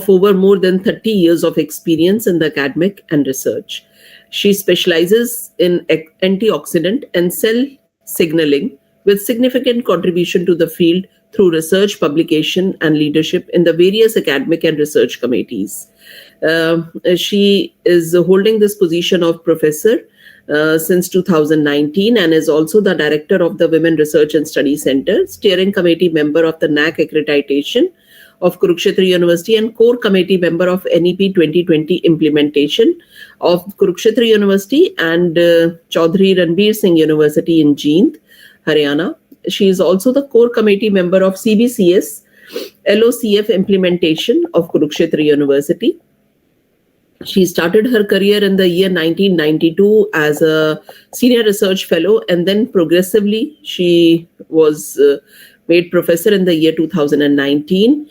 over more than 30 years of experience in the academic and research. She specializes in antioxidant and cell signaling with significant contribution to the field through research, publication, and leadership in the various academic and research committees. She is holding this position of professor since 2019 and is also the director of the Women Research and Study Center, steering committee member of the NAC accreditation of Kurukshetra University and core committee member of NEP 2020 implementation of Kurukshetra University and Chaudhry Ranbir Singh University in Jind, Haryana. She is also the core committee member of CBCS LOCF implementation of Kurukshetra University. She started her career in the year 1992 as a senior research fellow, and then progressively she was made professor in the year 2019.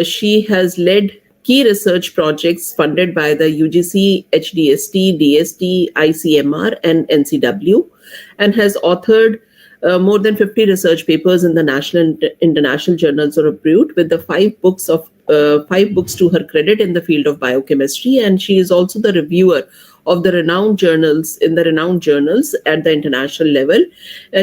She has led key research projects funded by the UGC, HDST, DST, ICMR, and NCW, and has authored more than 50 research papers in the national and international journals of repute, with the 5 books to her credit in the field of biochemistry. And she is also the reviewer of the renowned journals at the international level.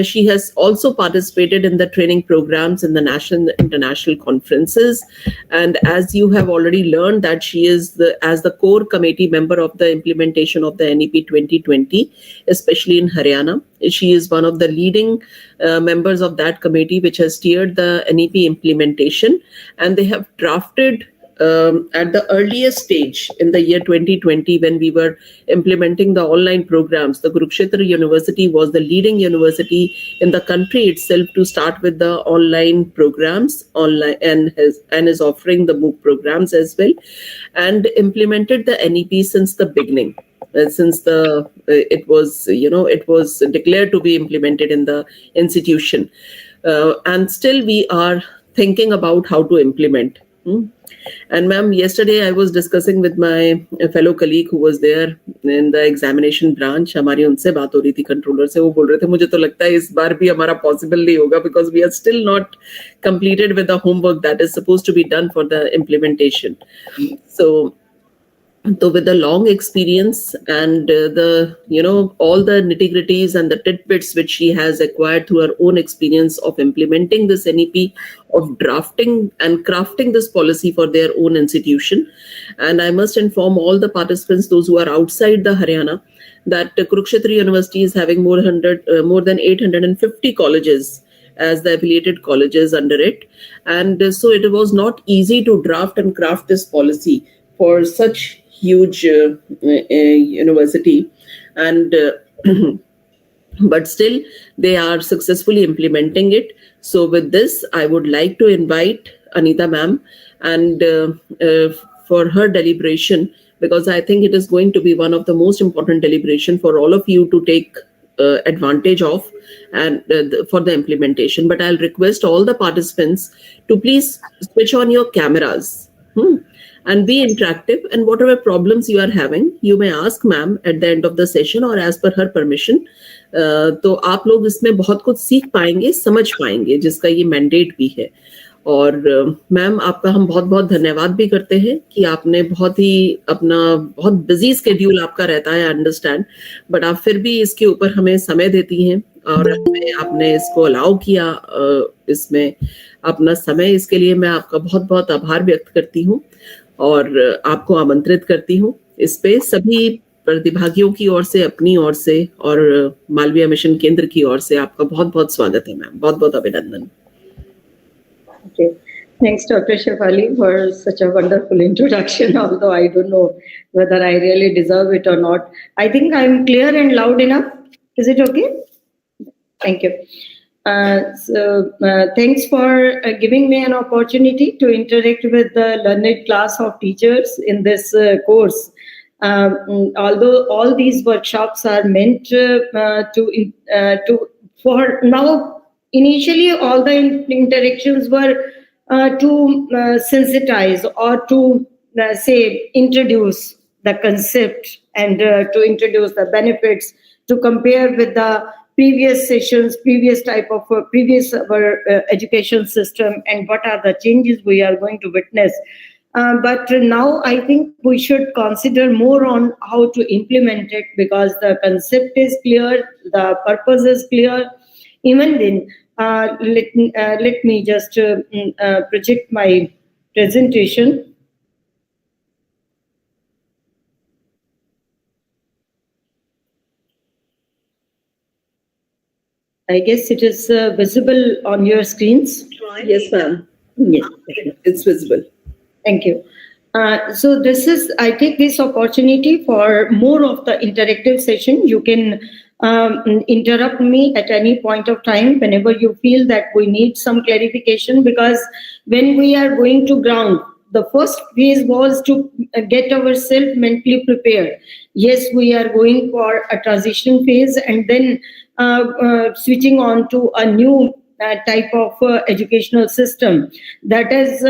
She has also participated in the training programs in the national and international conferences. And as you have already learned, that she is as the core committee member of the implementation of the NEP 2020, especially in Haryana. She is one of the leading members of that committee, which has steered the NEP implementation, and they have drafted at the earliest stage in the year 2020, when we were implementing the online programs. The Kurukshetra University was the leading university in the country itself to start with the online programs, and is offering the MOOC programs as well, and implemented the NEP since the beginning. Since it was declared to be implemented in the institution, and still we are thinking about how to implement. And ma'am, yesterday I was discussing with my fellow colleague who was there in the examination branch. हमारी उनसे बात हो रही थी controller से. वो बोल रहे थे मुझे तो लगता है इस बार भी हमारा पॉसिबल नहीं होगा, because we are still not completed with the homework that is supposed to be done for the implementation. So with the long experience and all the nitty-gritties and the tidbits which she has acquired through her own experience of implementing this NEP, of drafting and crafting this policy for their own institution. And I must inform all the participants, those who are outside the Haryana, that Kurukshetra University is having more than 850 colleges as the affiliated colleges under it. And so it was not easy to draft and craft this policy for such huge university, and but still they are successfully implementing it. So with this, I would like to invite Anita ma'am and for her deliberation, because I think it is going to be one of the most important deliberation for all of you to take advantage of, and for the implementation. But I'll request all the participants to please switch on your cameras. And be interactive, and whatever problems you are having, you may ask ma'am at the end of the session or as per her permission. तो आप लोग इसमें बहुत कुछ सीख पाएंगे, समझ पाएंगे, जिसका ये मैंडेट भी है. और मैम, आपका हम बहुत बहुत धन्यवाद भी करते हैं कि आपने बहुत बिजी स्केड्यूल आपका रहता है, अंडरस्टैंड, बट आप फिर भी इसके ऊपर हमें समय देती हैं और आपने इसको अलाउ किया, इसमें अपना समय, इसके लिए मैं आपका बहुत बहुत आभार व्यक्त करती हूँ और आपको आमंत्रित करती हूँ. इस पे सभी प्रतिभागियों की ओर से, अपनी ओर से और मालवीय मिशन केंद्र की ओर से आपका बहुत बहुत स्वागत है मैम. बहुत बहुत अभिनंदन. Okay. Thanks, Dr. Shefali, for such a wonderful introduction, although I don't know whether I really deserve it or not. I think I'm clear and loud enough. Is it okay? Thank you. Thanks for giving me an opportunity to interact with the learned class of teachers in this course. Although all these workshops are meant for now, initially all the interactions were to sensitize or to introduce the concept and to introduce the benefits, to compare with the previous sessions, previous education system, and what are the changes we are going to witness. But now I think we should consider more on how to implement it, because the concept is clear, the purpose is clear. Even then, let me just project my presentation. I guess it is visible on your screens. Yes, ma'am. Yes. It's visible. Thank you. So I take this opportunity for more of the interactive session. You can interrupt me at any point of time whenever you feel that we need some clarification, because when we are going to ground, the first phase was to get ourselves mentally prepared. Yes, we are going for a transition phase, and then switching on to a new type of educational system that is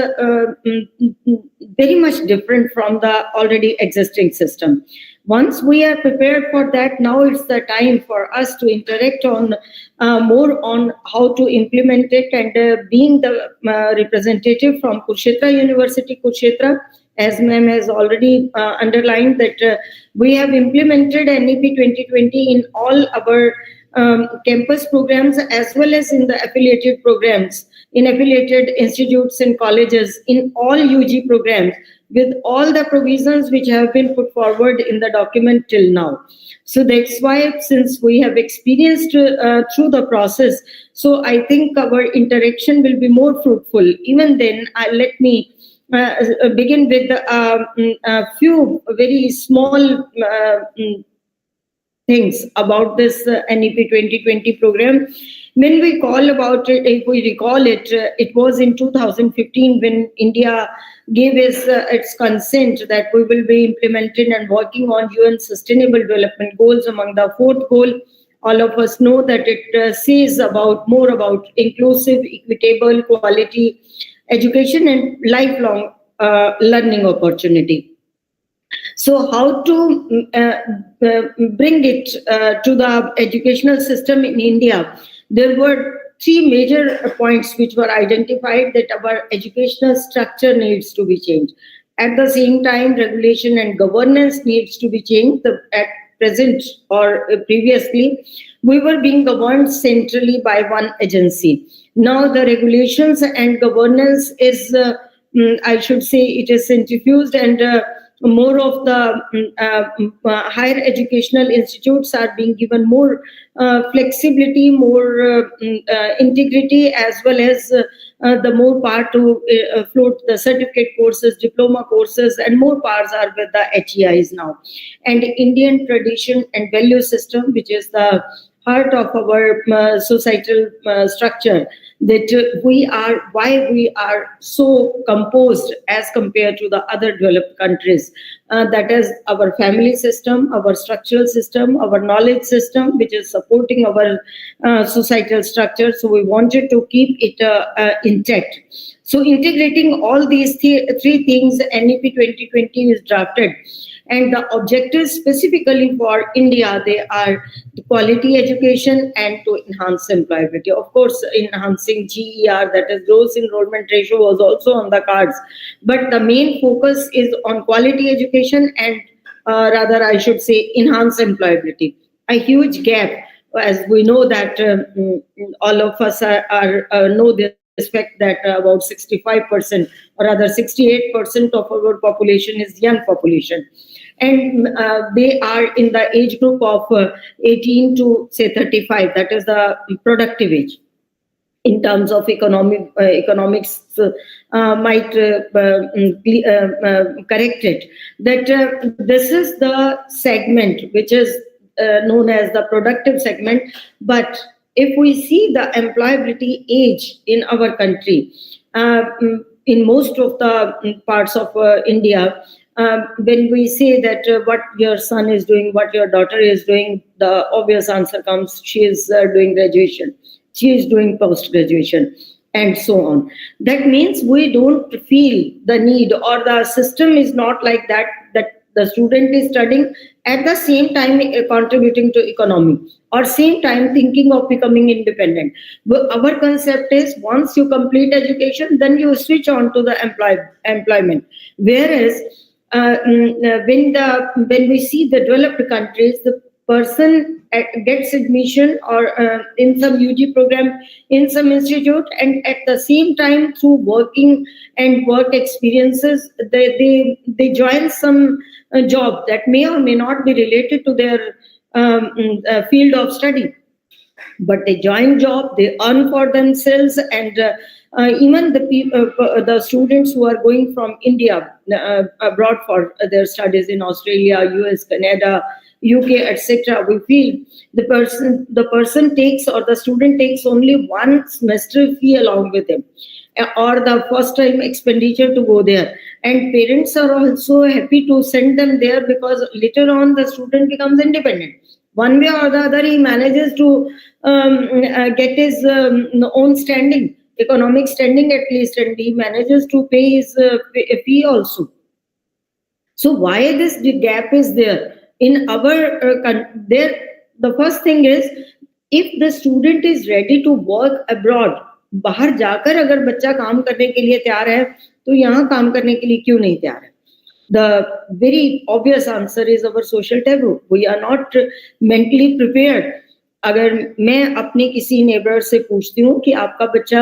very much different from the already existing system. Once we are prepared for that, now it's the time for us to interact on more on how to implement it. And being the representative from Kurukshetra University, Kurukshetra, as ma'am has already underlined, that we have implemented NEP 2020 in all our campus programs, as well as in the affiliated programs, in affiliated institutes and colleges, in all UG programs, with all the provisions which have been put forward in the document till now. So that's why, since we have experienced through the process, so I think our interaction will be more fruitful. Even then, let me begin with a few very small things about this NEP 2020 program. When we call about it, if we recall it, it was in 2015 when India gave its consent that we will be implementing and working on UN Sustainable Development Goals. Among the fourth goal, all of us know that it says more about inclusive, equitable, quality education and lifelong learning opportunity. So how to bring it to the educational system in India? There were three major points which were identified, that our educational structure needs to be changed. At the same time, regulation and governance needs to be changed. At present or previously, we were being governed centrally by one agency. Now the regulations and governance is, I should say, it is centrifuged, and more of the higher educational institutes are being given more flexibility, more integrity, as well as the more power to float the certificate courses, diploma courses, and more powers are with the HEIs now. And Indian tradition and value system, which is the heart of our societal structure, that why we are so composed as compared to the other developed countries. That is our family system, our structural system, our knowledge system, which is supporting our societal structure. So we wanted to keep it intact. So integrating all these three things, NEP 2020 is drafted. And the objectives specifically for India, they are the quality education and to enhance employability. Of course, enhancing GER, that is gross enrollment ratio, was also on the cards. But the main focus is on quality education and rather I should say enhance employability. A huge gap, as we know that all of us know this fact, that about 65% or rather 68% of our population is young population. And they are in the age group of 18 to say 35. That is the productive age. In terms of economics, might correct it. That this is the segment which is known as the productive segment. But if we see the employability age in our country, in most of the parts of India, when we say that what your son is doing, what your daughter is doing, the obvious answer comes, she is doing graduation, she is doing post-graduation, and so on. That means we don't feel the need, or the system is not like that the student is studying, at the same time contributing to economy, or same time thinking of becoming independent. Our concept is, once you complete education, then you switch on to the employment. Whereas when we see the developed countries, the person gets admission or in some UG program in some institute, and at the same time, through working and work experiences, they join some job that may or may not be related to their field of study, but they join job, they earn for themselves, and even the students who are going from India abroad for their studies in Australia, US, Canada, UK, etc., we feel the person takes, or the student takes, only one semester fee along with him, or the first time expenditure to go there, and parents are also happy to send them there, because later on the student becomes independent. One way or the other, he manages to get his own standing, economic standing at least, and he manages to pay his fee also. So why this gap is there in our there? The first thing is, if the student is ready to work abroad, बाहर जाकर अगर बच्चा काम करने के लिए तैयार है, तो यहाँ काम करने के लिए क्यों नहीं तैयार है? The very obvious answer is our social taboo. We are not mentally prepared. अगर मैं अपने किसी नेबर से पूछती हूँ कि आपका बच्चा,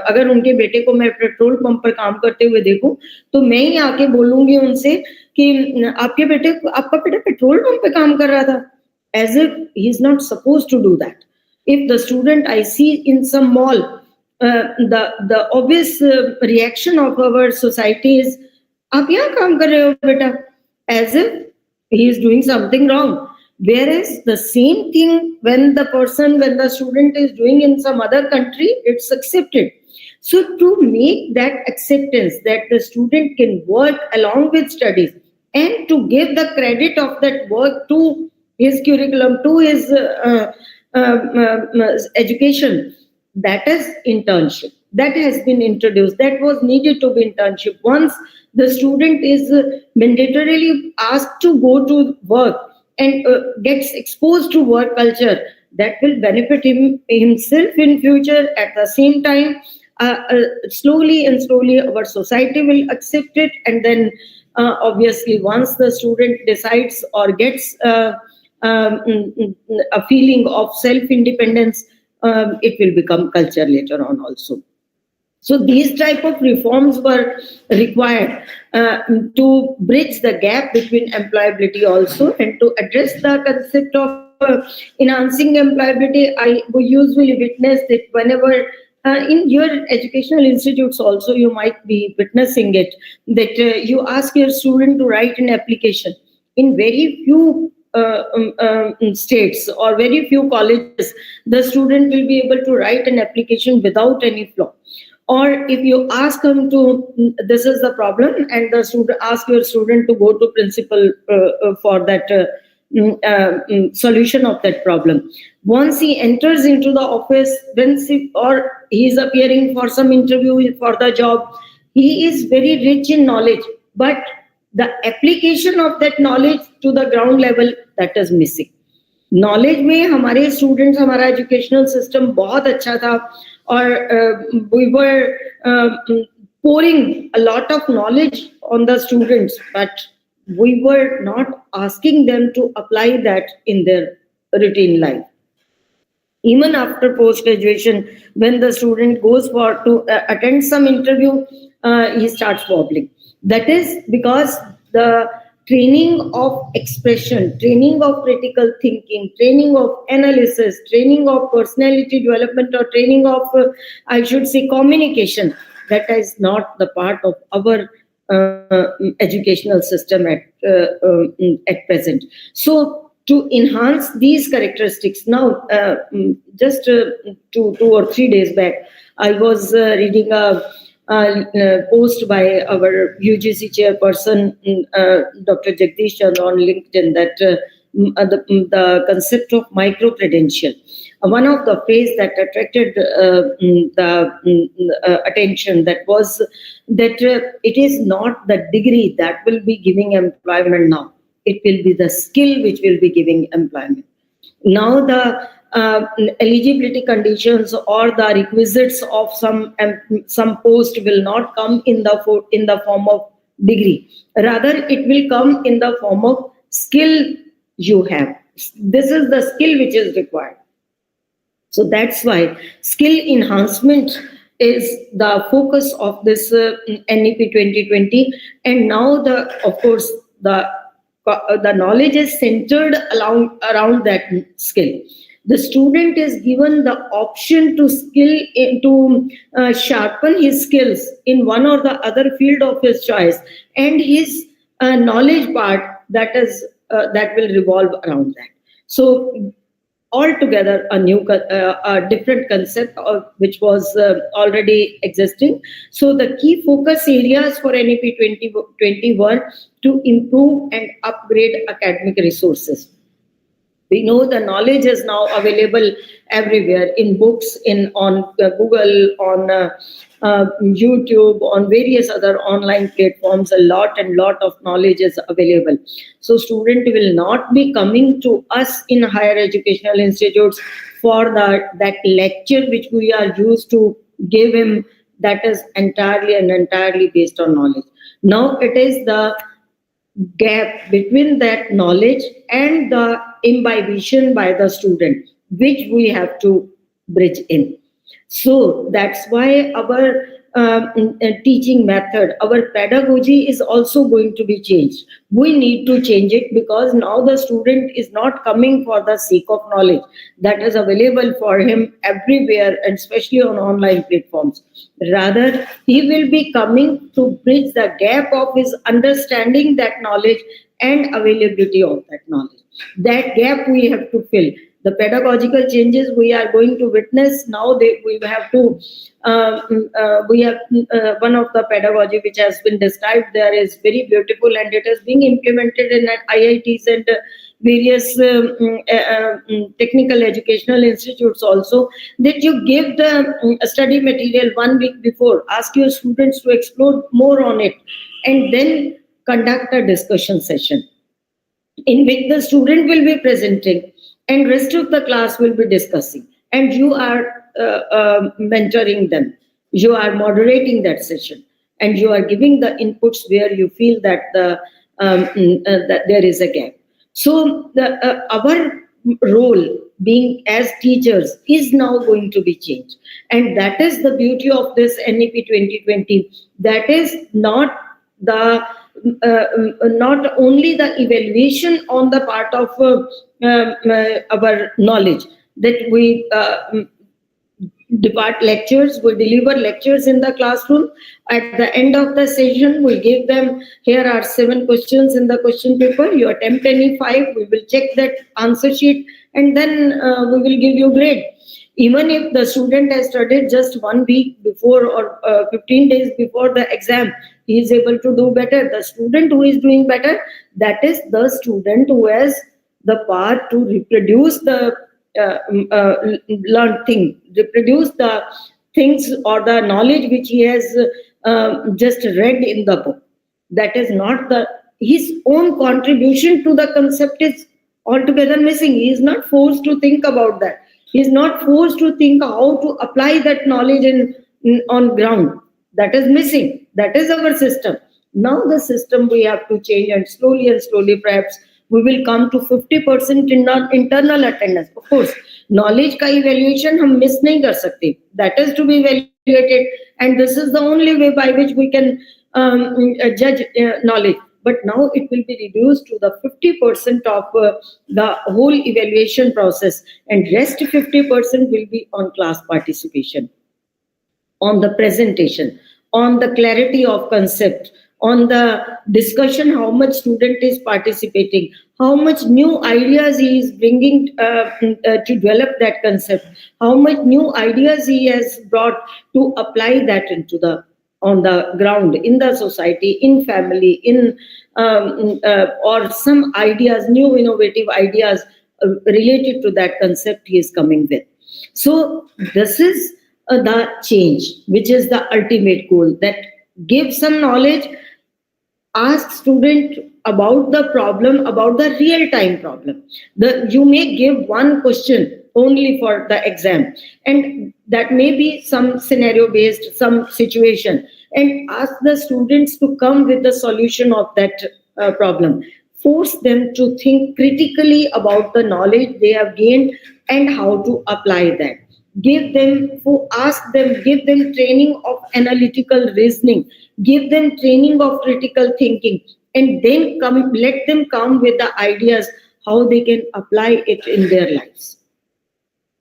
अगर उनके बेटे को मैं पेट्रोल पंप पर काम करते हुए देखूं, तो मैं ही आके बोलूंगी उनसे कि आपका बेटा पेट्रोल पंप पे काम कर रहा था, as if he is not supposed to do that. If the student I see in some mall, the obvious reaction of our society is, आप यहाँ काम कर रहे हो बेटा, as if he is doing something wrong. Whereas the same thing when the student is doing in some other country, it's accepted. So to make that acceptance that the student can work along with studies, and to give the credit of that work to his curriculum, to his education, that is internship. That has been introduced. That was needed to be internship. Once the student is mandatorily asked to go to work and gets exposed to work culture, that will benefit himself in future. At the same time, slowly our society will accept it, and then obviously once the student decides or gets a feeling of self-independence, it will become culture later on also. So these type of reforms were required to bridge the gap between employability also, and to address the concept of enhancing employability. We usually witness that whenever in your educational institutes also, you might be witnessing it, that you ask your student to write an application. In very few states or very few colleges, the student will be able to write an application without any flaw. Or if you ask him to, this is the problem, and the student ask your student to go to principal for that solution of that problem. Once he enters into the office, or he is appearing for some interview for the job, he is very rich in knowledge, but the application of that knowledge to the ground level, that is missing. Knowledge में हमारे students, हमारा educational system बहुत अच्छा था, or we were pouring a lot of knowledge on the students, but we were not asking them to apply that in their routine life. Even after post-graduation, when the student goes to attend some interview, he starts wobbling. That is because the training of expression, training of critical thinking, training of analysis, training of personality development, or training of, I should say, communication, that is not the part of our educational system at present. So to enhance these characteristics, now just 2 or 3 days back, I was reading a post by our UGC chairperson, Dr. Jagdish Chandra, on LinkedIn, that the concept of micro-credential. one of the phrase that attracted the attention, that was that it is not the degree that will be giving employment now. It will be the skill which will be giving employment. Now the eligibility conditions or the requisites of some post will not come in the form of degree. Rather, it will come in the form of skill you have. This is the skill which is required. So that's why skill enhancement is the focus of this NEP 2020. And now of course the knowledge is centered around that skill. The student is given the option to sharpen his skills in one or the other field of his choice, and his knowledge part that will revolve around that. So altogether a different concept which was already existing. So the key focus areas for NEP 2020 were to improve and upgrade academic resources. We know the knowledge is now available everywhere, in books, on Google, on YouTube, on various other online platforms. A lot of knowledge is available. So student will not be coming to us in higher educational institutes for that lecture which we are used to give him, that is entirely based on knowledge. Now it is the gap between that knowledge and the imbibation by the student, which we have to bridge in. So that's why our teaching method, our pedagogy is also going to be changed. We need to change it, because now the student is not coming for the sake of knowledge that is available for him everywhere, and especially on online platforms. Rather, he will be coming to bridge the gap of his understanding that knowledge and availability of that knowledge. That gap we have to fill. The pedagogical changes we are going to witness now, we have one of the pedagogy which has been described there is very beautiful, and it is being implemented in IITs and various technical educational institutes also, that you give the study material 1 week before, ask your students to explore more on it, and then conduct a discussion session in which the student will be presenting and rest of the class will be discussing, and you are mentoring them, you are moderating that session, and you are giving the inputs where you feel that that there is a gap. So our role being as teachers is now going to be changed, and that is the beauty of this NEP 2020. That is not only the evaluation on the part of our knowledge, that we depart lectures, we deliver lectures in the classroom. At the end of the session, we give them, here are 7 questions in the question paper, you attempt any 5, we will check that answer sheet, and then we will give you grade. Even if the student has studied just 1 week before or 15 days before the exam, he is able to do better. The student who is doing better, that is the student who has the power to reproduce the learned thing, reproduce the things or the knowledge which he has just read in the book. That is not his own contribution to the concept is altogether missing. He is not forced to think about that. He is not forced to think how to apply that knowledge on ground. That is missing. That is our system. Now the system we have to change, and slowly perhaps we will come to 50% in internal attendance. Of course, knowledge ka evaluation hum miss nahi kar sakte. That is to be evaluated, and this is the only way by which we can judge knowledge. But now it will be reduced to the 50% of the whole evaluation process, and rest 50% will be on class participation, on the presentation, on the clarity of concept, on the discussion, how much student is participating, how much new ideas he is bringing to develop that concept, how much new ideas he has brought to apply that on the ground, in the society, in family, or some ideas, new innovative ideas related to that concept he is coming with. So this is the change, which is the ultimate goal, that give some knowledge, ask student about the problem, about the real time problem. You may give one question only for the exam, and that may be some scenario based, some situation, and ask the students to come with the solution of that problem. Force them to think critically about the knowledge they have gained and how to apply that. Give them, who ask them, give them training of analytical reasoning, give them training of critical thinking, and then let them come with the ideas how they can apply it in their lives,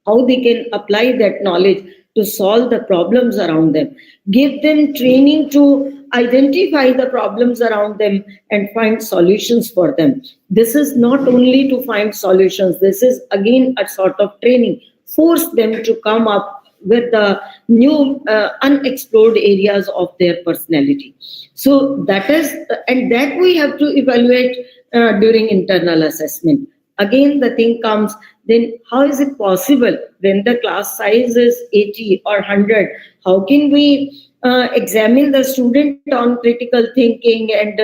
how they can apply that knowledge to solve the problems around them. Give them training to identify the problems around them and find solutions for them. This is not only to find solutions, this is again a sort of training. Force them to come up with the new unexplored areas of their personality. So that is, and that we have to evaluate during internal assessment. Again, the thing comes, then how is it possible when the class size is 80 or 100? How can we examine the student on critical thinking and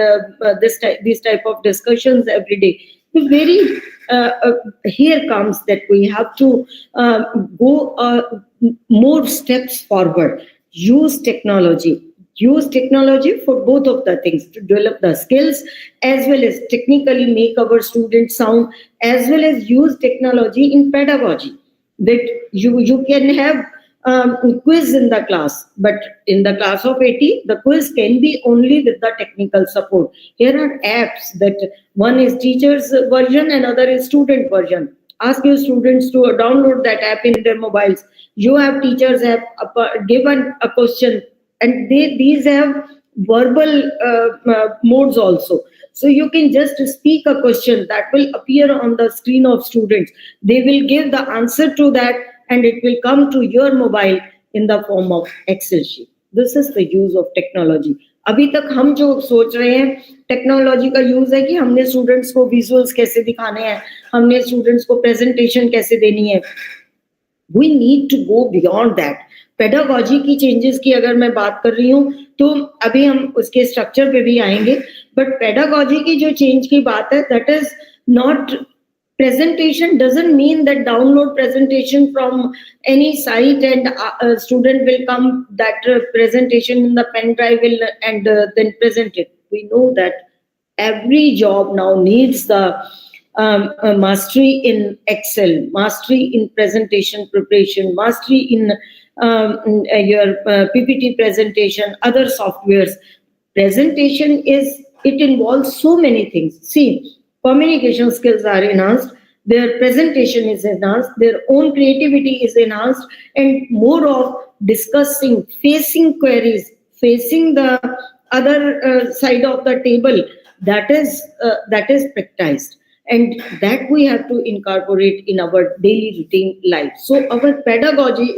these type of discussions every day? Very here comes that we have to go more steps forward. Use technology for both of the things, to develop the skills as well as technically make our students sound, as well as use technology in pedagogy, that you can have quiz in the class, but in the class of 80 the quiz can be only with the technical support. Here are apps that one is teacher's version and other is student version. Ask your students to download that app in their mobiles. You have teachers have given a question, and these have verbal modes also. So you can just speak a question that will appear on the screen of students. They will give the answer to that, and it will come to your mobile in the form of Excel sheet. This is the use of technology. अभी तक हम जो सोच रहे हैं technology का use है कि हमने स्टूडेंट्स को विजुअल्स कैसे दिखाने हैं, हमने स्टूडेंट्स को प्रेजेंटेशन कैसे देनी है. We need to go beyond that. Pedagogy की चेंजेस की अगर मैं बात कर रही हूँ तो अभी हम उसके स्ट्रक्चर पे भी आएंगे, बट पेडागॉजी की जो चेंज की बात है, that is not presentation doesn't mean that download presentation from any site and a student will come that presentation in the pen drive will, and then present it. We know that every job now needs the mastery in Excel, mastery in presentation preparation, mastery in your PPT presentation, other softwares. Presentation it involves so many things. See, communication skills are enhanced, their presentation is enhanced, their own creativity is enhanced, and more of discussing, facing queries, facing the other side of the table, that is practiced, and that we have to incorporate in our daily routine life. So our pedagogy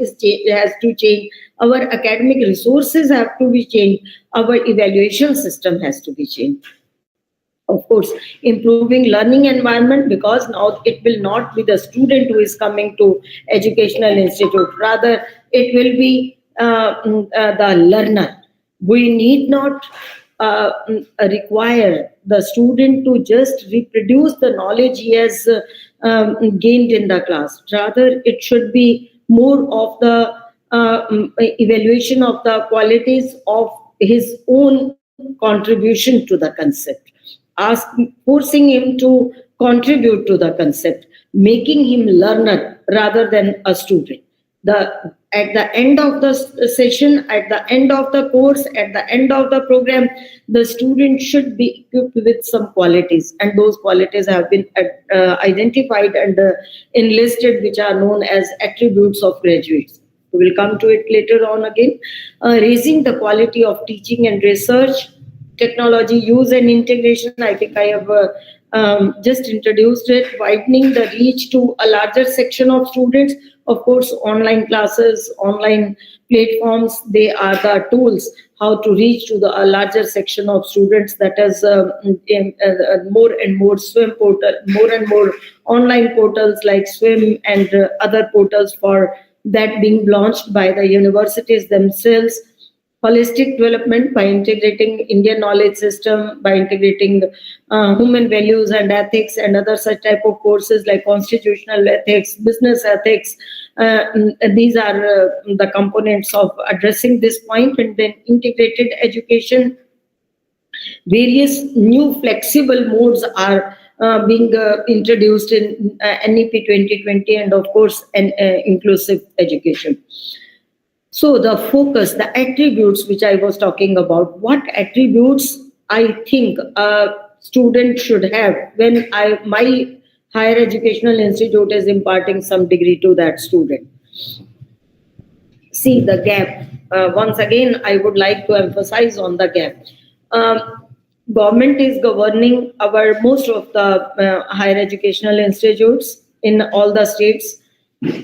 has to change, our academic resources have to be changed, our evaluation system has to be changed. Of course, improving learning environment, because now it will not be the student who is coming to educational institute, rather it will be the learner. We need not require the student to just reproduce the knowledge he has gained in the class. Rather, it should be more of the evaluation of the qualities of his own contribution to the concept. Forcing him to contribute to the concept, making him learner rather than a student. At the end of the session, at the end of the course, at the end of the program, the student should be equipped with some qualities, and those qualities have been identified and enlisted, which are known as attributes of graduates. We will come to it later on again. Raising the quality of teaching and research, technology use and integration. I think I have just introduced it. Widening the reach to a larger section of students. Of course, online classes, online platforms, they are the tools. how to reach to a larger section of students. That is more and more swim portal, more and more online portals like swim and other portals for that being launched by the universities themselves. Holistic development by integrating Indian knowledge system, by integrating human values and ethics and other such type of courses like constitutional ethics, business ethics. These are the components of addressing this point. And then integrated education, various new flexible modes are being introduced in NEP 2020, and of course inclusive education. So the focus, the attributes which I was talking about, what attributes I think a student should have when my higher educational institute is imparting some degree to that student. See the gap. Once again, I would like to emphasize on the gap. Government is governing our most of the higher educational institutes in all the states,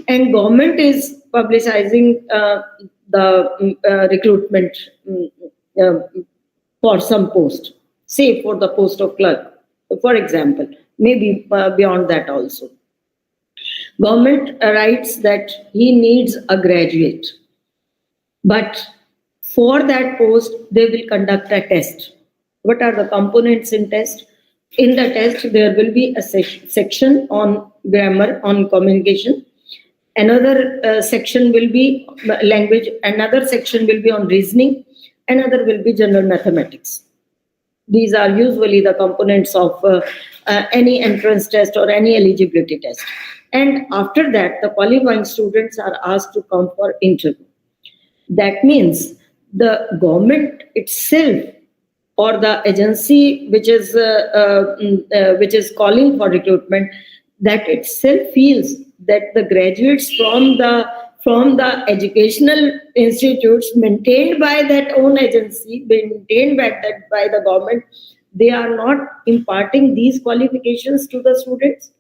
and government is publicizing the recruitment for some post, say for the post of clerk, for example, maybe beyond that also. Government writes that he needs a graduate, but for that post they will conduct a test. What are the components in test? In the test there will be a section on grammar, on communication. Another section will be language, another section will be on reasoning, another will be general mathematics. These are usually the components of any entrance test or any eligibility test. And after that, the qualifying students are asked to come for interview. That means the government itself or the agency which is calling for recruitment, that itself feels that the graduates from the educational institutes maintained by that own agency, maintained by the government, they are not imparting these qualifications to the students.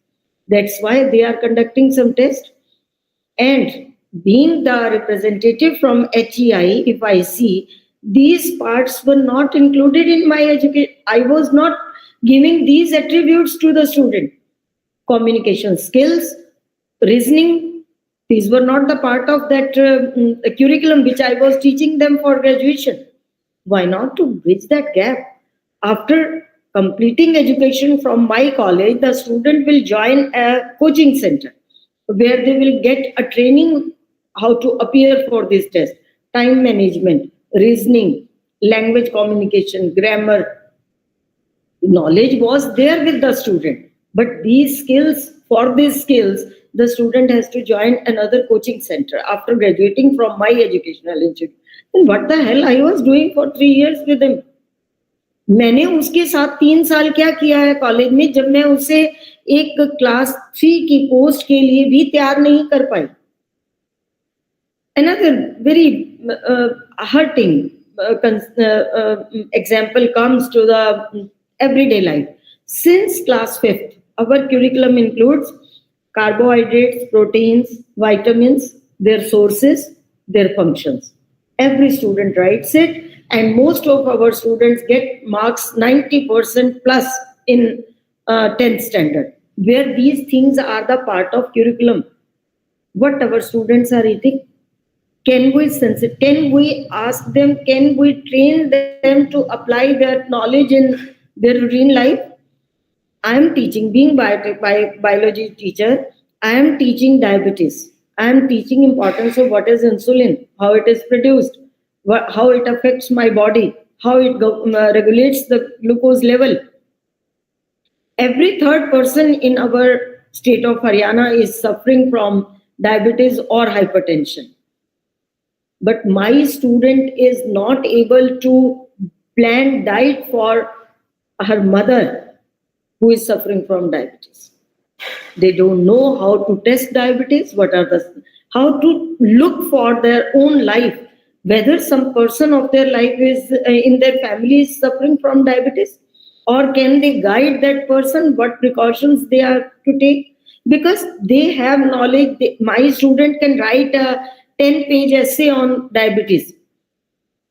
That's why they are conducting some test. And being the representative from HEI, if I see, these parts were not included in my education. I was not giving these attributes to the student. Communication skills, reasoning, these were not the part of that curriculum which I was teaching them for graduation. Why not to bridge that gap? After completing education from my college, the student will join a coaching center where they will get a training how to appear for this test, time management, reasoning, language communication, grammar. Knowledge was there with the student, but these skills, for these skills, the student has to join another coaching center after graduating from my educational institute. And what the hell I was doing for 3 years with him? मैंने उसके साथ 3 साल क्या किया है college में, जब मैं उसे एक क्लास 3 की पोस्ट के लिए भी तैयार नहीं कर पाई. Another very hurting example comes to the everyday life. Since class 5th, our curriculum includes carbohydrates, proteins, vitamins, their sources, their functions. Every student writes it, and most of our students get marks 90% plus in 10th standard, where these things are the part of curriculum. What our students are eating? Can we sense it? Can we ask them? Can we train them to apply their knowledge in their routine life? I am teaching, being biology teacher, I am teaching diabetes. I am teaching importance of what is insulin, how it is produced, how it affects my body, how it regulates the glucose level. Every third person in our state of Haryana is suffering from diabetes or hypertension. But my student is not able to plan diet for her mother who is suffering from diabetes. They don't know how to test diabetes, how to look for their own life, whether some person of their life is in their family is suffering from diabetes, or can they guide that person what precautions they are to take, because they have knowledge. My student can write a 10-page essay on diabetes.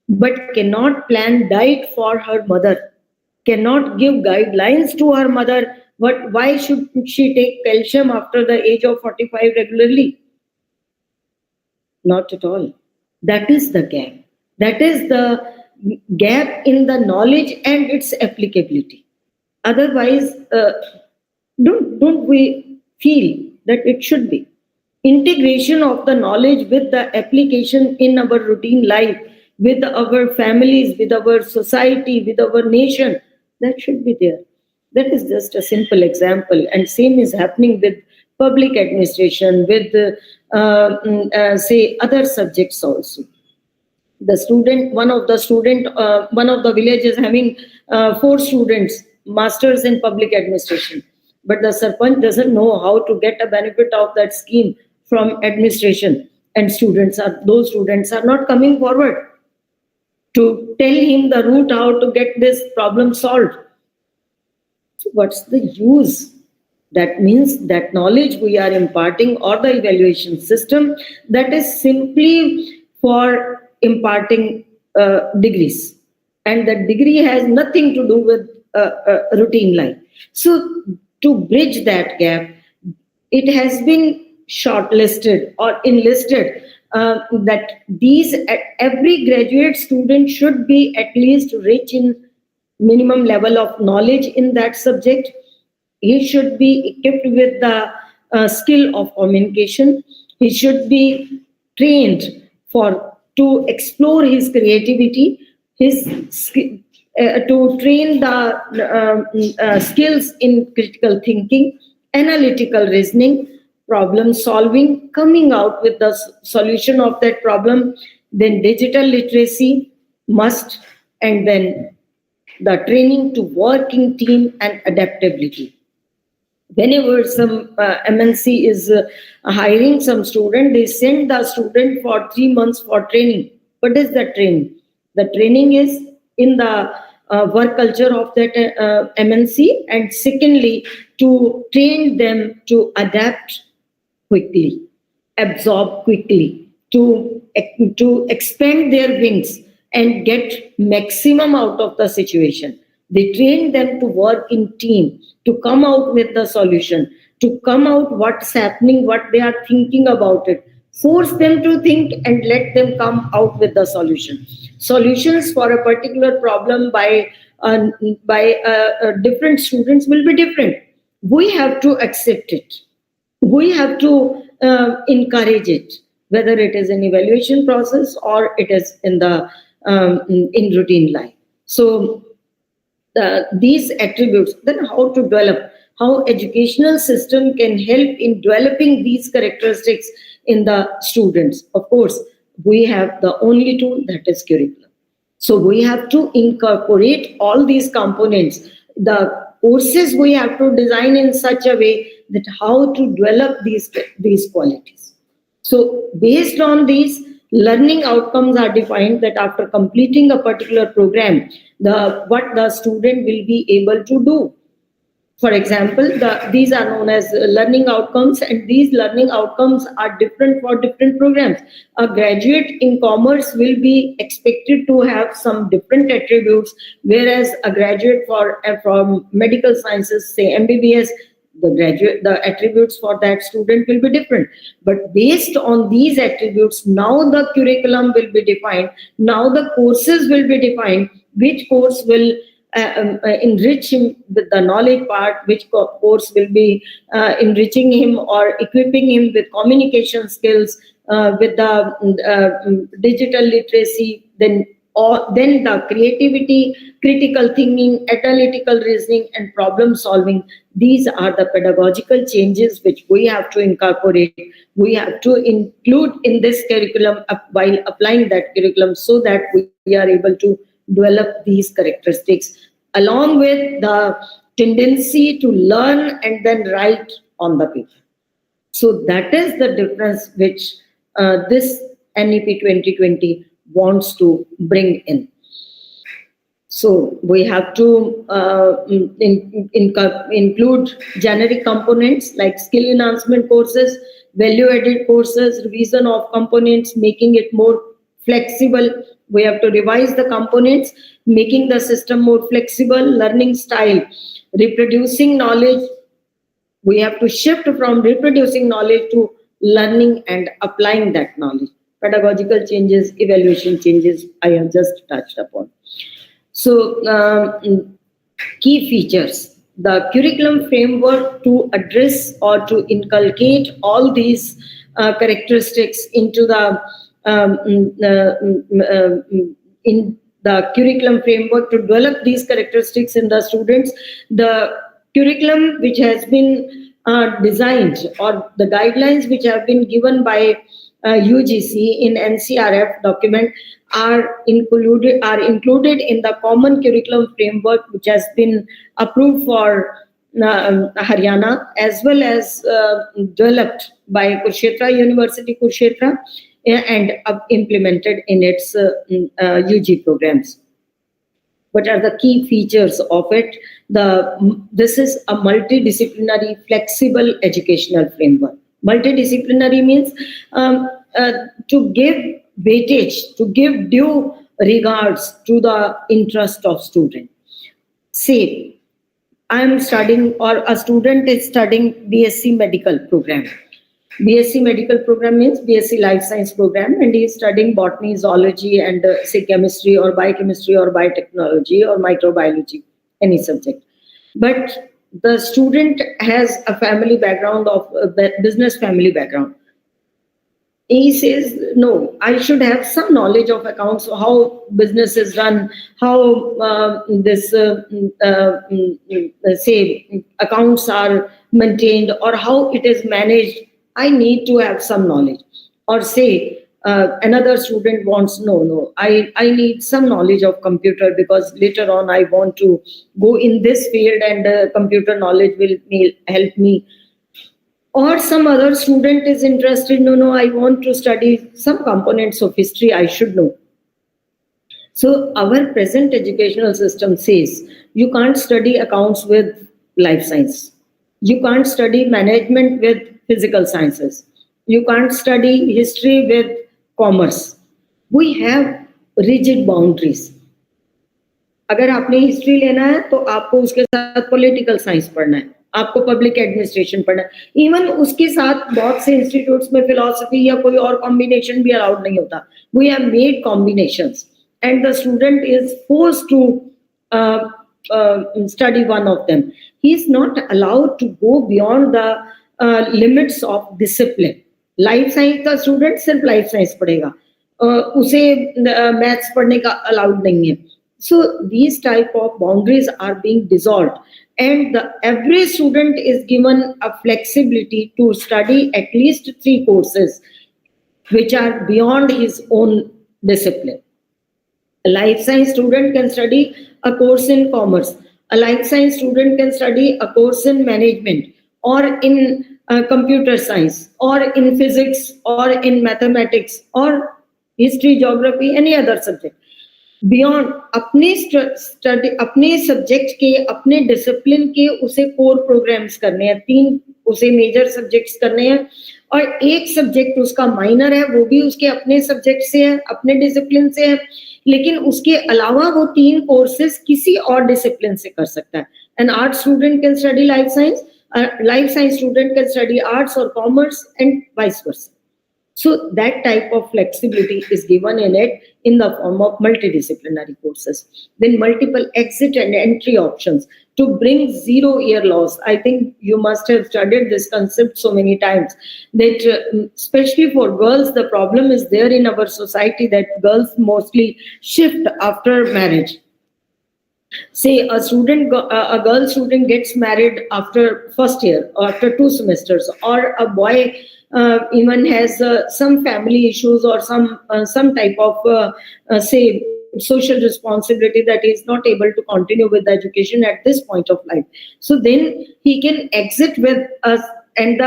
but cannot plan diet for her mother, cannot give guidelines to her mother. But why should she take calcium after the age of 45 regularly? Not at all. That is the gap. That is the gap in the knowledge and its applicability. Otherwise, don't we feel that it should be integration of the knowledge with the application in our routine life, with our families, with our society, with our nation? That should be there. That is just a simple example, and same is happening with public administration, with say other subjects also. The student, one of the villages having 4 students masters in public administration, but the sarpanch doesn't know how to get a benefit of that scheme from administration, and those students are not coming forward to tell him the route how to get this problem solved. So what's the use? That means that knowledge we are imparting, or the evaluation system, that is simply for imparting degrees, and that degree has nothing to do with routine life. So to bridge that gap, it has been shortlisted or enlisted that every graduate student should be at least rich in minimum level of knowledge in that subject. He should be equipped with the skill of communication. He should be trained to explore his creativity, to train the skills in critical thinking, analytical reasoning, problem solving, coming out with the solution of that problem. Then digital literacy must, and then the training to work in team and adaptability. Whenever some MNC is hiring some student, they send the student for 3 months for training. What is that training? The training is in the work culture of that MNC, and secondly, to train them to adapt quickly, absorb quickly, to expand their wings and get maximum out of the situation. They train them to work in team, to come out with the solution, to come out what's happening, what they are thinking about it. Force them to think and let them come out with the solution. Solutions for a particular problem by different students will be different. We have to accept it. We have to encourage it, whether it is an evaluation process or it is in the in routine life. So these attributes, then how to develop, how educational system can help in developing these characteristics in the students. Of course, we have the only tool, that is curriculum. So we have to incorporate all these components. The courses we have to design in such a way that how to develop these qualities. So based on these, learning outcomes are defined, that after completing a particular program, what the student will be able to do. For example, these are known as learning outcomes, and these learning outcomes are different for different programs. A graduate in commerce will be expected to have some different attributes, whereas a graduate from medical sciences, say MBBS, the attributes for that student will be different. But based on these attributes, now the curriculum will be defined, now the courses will be defined, which course will enrich him with the knowledge part, which course will be enriching him or equipping him with communication skills, with the digital literacy, then the creativity, critical thinking, analytical reasoning, and problem solving. These are the pedagogical changes which we have to incorporate. We have to include in this curriculum while applying that curriculum, so that we are able to develop these characteristics, along with the tendency to learn and then write on the paper. So that is the difference which this NEP 2020 wants to bring in. So we have to include generic components like skill enhancement courses, value-added courses, revision of components, making it more flexible. We have to revise the components, making the system more flexible. Learning style, reproducing knowledge. We have to shift from reproducing knowledge to learning and applying that knowledge. Pedagogical changes, evaluation changes, I have just touched upon. So, key features. The curriculum framework to address or to inculcate all these characteristics into the in the curriculum framework to develop these characteristics in the students. The curriculum which has been designed, or the guidelines which have been given by UGC in NCRF document are included in the common curriculum framework which has been approved for Haryana, as well as developed by Kurukshetra University, Kurukshetra, and implemented in its UG programs. What are the key features of it? This is a multidisciplinary, flexible educational framework. Multidisciplinary means to give weightage, to give due regards to the interest of student. Say, I am studying, or a student is studying BSc medical program. BSc medical program means BSc life science program, and he is studying botany, zoology, and say chemistry or biochemistry or biotechnology or microbiology, any subject. But the student has a family background of business family background. He says, no, I should have some knowledge of accounts, how business is run, how say accounts are maintained, or how it is managed. I need to have some knowledge. Or say another student wants, I need some knowledge of computer because later on I want to go in this field, and computer knowledge will help me. Or some other student is interested, I want to study some components of history, I should know. So our present educational system says you can't study accounts with life science. You can't study management with physical sciences. You can't study history with commerce. We have rigid boundaries. अगर आपने history लेना है तो आपको उसके साथ political science पढ़ना है, आपको पब्लिक एडमिनिस्ट्रेशन पढ़ना है. इवन उसके साथ बहुत से इंस्टीट्यूट्स में फिलॉसफी या कोई और कॉम्बिनेशन भी अलाउड नहीं होता. We have made combinations and the student is forced to study one of them. He is not allowed to go beyond the limits of discipline. Life science का student सिर्फ life science पढ़ेगा, उसे maths पढ़ने का allowed नहीं है. So these type of boundaries are being dissolved, and every student is given a flexibility to study at least 3 courses which are beyond his own discipline. A life science student can study a course in commerce. A life science student can study a course in management, or in computer science, or in physics, or in mathematics, or history, geography, any other subject. Beyond अपने study, अपने subject के, अपने discipline के उसे core programmes करने हैं, 3 उसे major subjects करने हैं, और 1 सब्जेक्ट उसका माइनर है, वो भी उसके अपने सब्जेक्ट से है, अपने डिसिप्लिन से है, लेकिन उसके अलावा वो 3 कोर्सेज किसी और डिसिप्लिन से कर सकता है. An art student can study life science, life science student can study arts or commerce, and vice versa. So that type of flexibility is given in it in the form of multidisciplinary courses. Then multiple exit and entry options to bring 0-year loss. I think you must have studied this concept so many times that especially for girls, the problem is there in our society that girls mostly shift after marriage. Say a girl student gets married after first year or after 2 semesters, or a boy even has some family issues or some type of say social responsibility that he is not able to continue with the education at this point of life. So then he can exit with us, and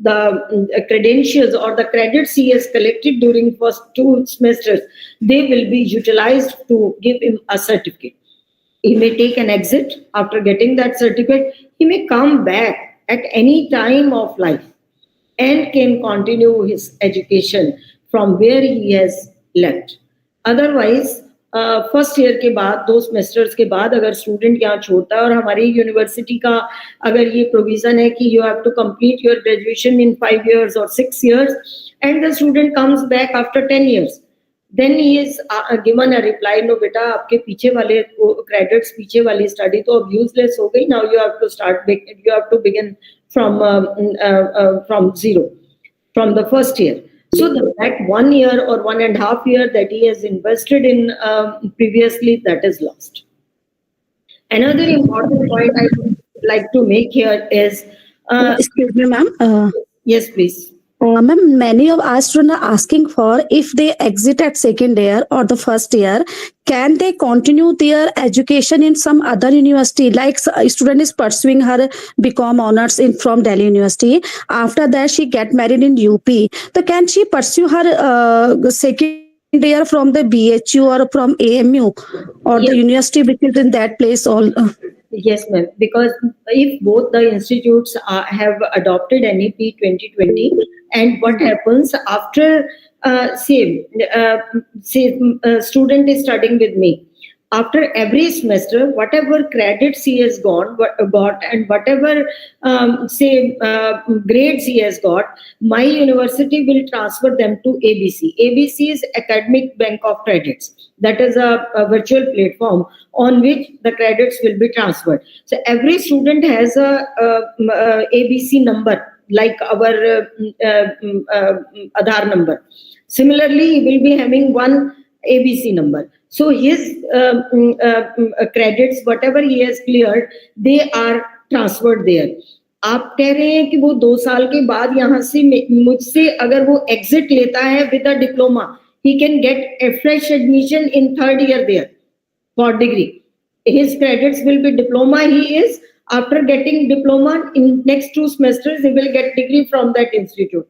the credentials or the credits he has collected during first 2 semesters, they will be utilized to give him a certificate. He may take an exit after getting that certificate. He may come back at any time of life and can continue his education from where he has left. Otherwise, first year के बाद 2 semesters के बाद अगर student यहाँ छोड़ता है, और हमारी यूनिवर्सिटी का अगर ये प्रोविजन है कि you have to complete your graduation in 5 years or 6 years, and the student comes back after 10 years, then he is given a reply, no beta, आपके पीछे वाले क्रेडिट्स, पीछे वाली स्टडी तो अब यूजलेस हो गई, now you have to start, you have to begin from zero, from the first year. So that 1 year or 1.5 years that he has invested in previously, that is lost. Another important point I would like to make here is... excuse me, ma'am. Yes, please. Ma'am, many of our students are asking for, if they exit at second year or the first year, can they continue their education in some other university? Like a student is pursuing her BCom honors from Delhi University. After that, she get married in UP. So can she pursue her second year from the BHU or from AMU or the university which is in that place? Yes, ma'am. Because if both the institutes have adopted NEP 2020, and what happens after, student is studying with me, after every semester, whatever credits he has got and whatever grades he has got, my university will transfer them to ABC. ABC is Academic Bank of Credits. That is a virtual platform on which the credits will be transferred. So every student has a ABC number, like our Aadhaar number. Similarly, he will be having one ABC number. So his credits, whatever he has cleared, they are transferred there. आप कह रहे हैं कि वो 2 साल के बाद यहाँ से मुझसे अगर वो exit लेता है with a diploma, he can get a fresh admission in 3rd year there for degree. His credits will be diploma. He is, after getting diploma, in next 2 semesters, he will get degree from that institute.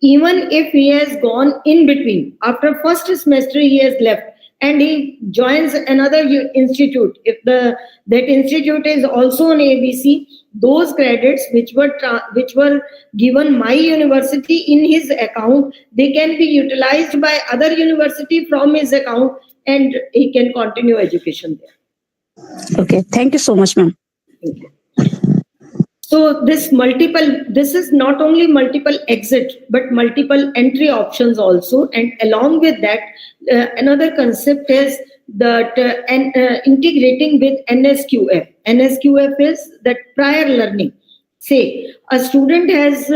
Even if he has gone in between, after first semester he has left and he joins another institute, if that institute is also on ABC, those credits which were given my university in his account, they can be utilized by other university from his account, and he can continue education there. Okay, thank you so much, ma'am. So this is not only multiple exit, but multiple entry options also. And along with that, another concept is that integrating with NSQF. NSQF is that prior learning. Say a student has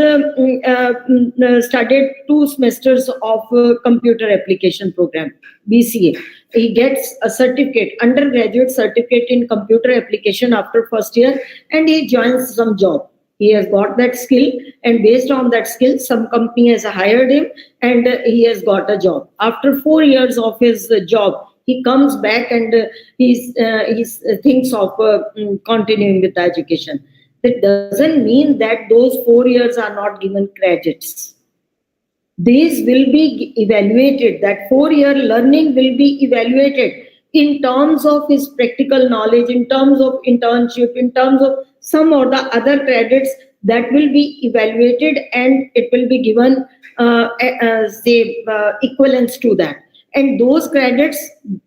studied 2 semesters of computer application program, BCA. He gets a certificate, undergraduate certificate in computer application after first year, and he joins some job. He has got that skill, and based on that skill, some company has hired him, and he has got a job. After 4 years of his job, he comes back and he thinks of continuing with the education. That doesn't mean that those 4 years are not given credits. These will be evaluated. That 4-year learning will be evaluated in terms of his practical knowledge, in terms of internship, in terms of some or the other credits that will be evaluated, and it will be given equivalence to that. And those credits,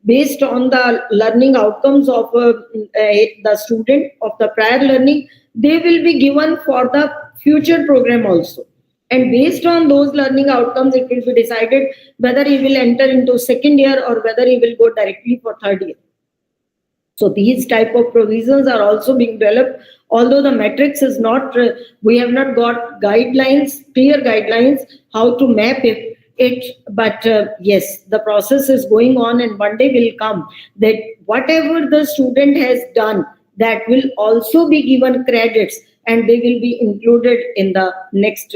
based on the learning outcomes of the student of the prior learning, they will be given for the future program also. And based on those learning outcomes, it will be decided whether he will enter into second year or whether he will go directly for 3rd year. So these type of provisions are also being developed. Although the matrix is not, we have not got guidelines, clear guidelines, how to map it. But yes, the process is going on, and one day will come that whatever the student has done, that will also be given credits, and they will be included in the next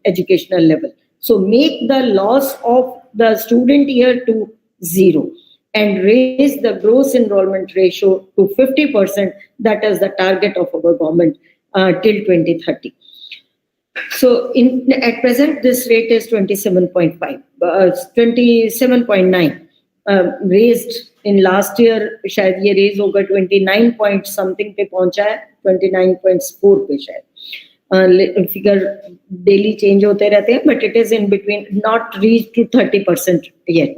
educational level. So make the loss of the student year to 0 and raise the gross enrollment ratio to 50%. That is the target of our government till 2030. So at present, this rate is 27.5, 27.9. Raised in last year, शायद ये raise होगा 29 point something पे पहुंचा है, 29.4 पे शायद. Figure daily change होते रहते हैं, but it is in between, not reached to 30% yet.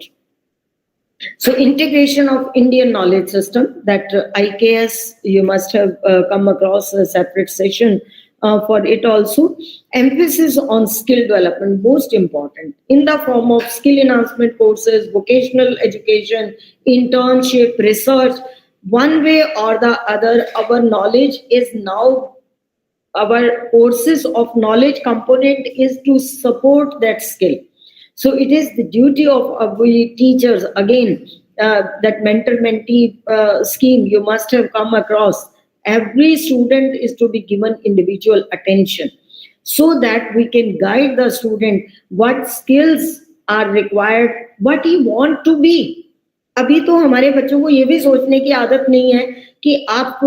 So integration of Indian knowledge system, that IKS, you must have come across a separate session for it also. Emphasis on skill development, most important, in the form of skill enhancement courses, vocational education, internship, research. One way or the other, our knowledge is now, our courses of knowledge component is to support that skill. So it is the duty of we teachers, again, that mentor-mentee scheme you must have come across. Every student is to be given individual attention so that we can guide the student what skills are required, what he want to be. अभी तो हमारे बच्चों को ये भी सोचने की आदत नहीं है कि आप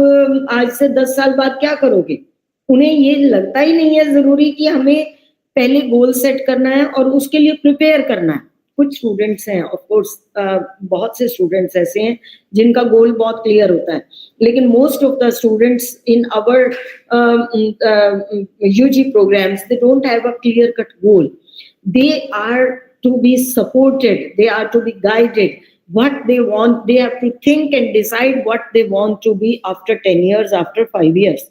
आज से 10 साल बाद क्या करोगे. उन्हें ये लगता ही नहीं है जरूरी कि हमें पहले गोल सेट करना है और उसके लिए प्रिपेयर करना है. कुछ स्टूडेंट्स हैं, ऑफ कोर्स बहुत से स्टूडेंट्स ऐसे हैं जिनका गोल बहुत क्लियर होता है, लेकिन most of the students in our UG programmes, they don't have a clear cut goal. They are to be supported, they are to be guided. What they want, they have to think and decide what they want to be after 10 years, after 5 years.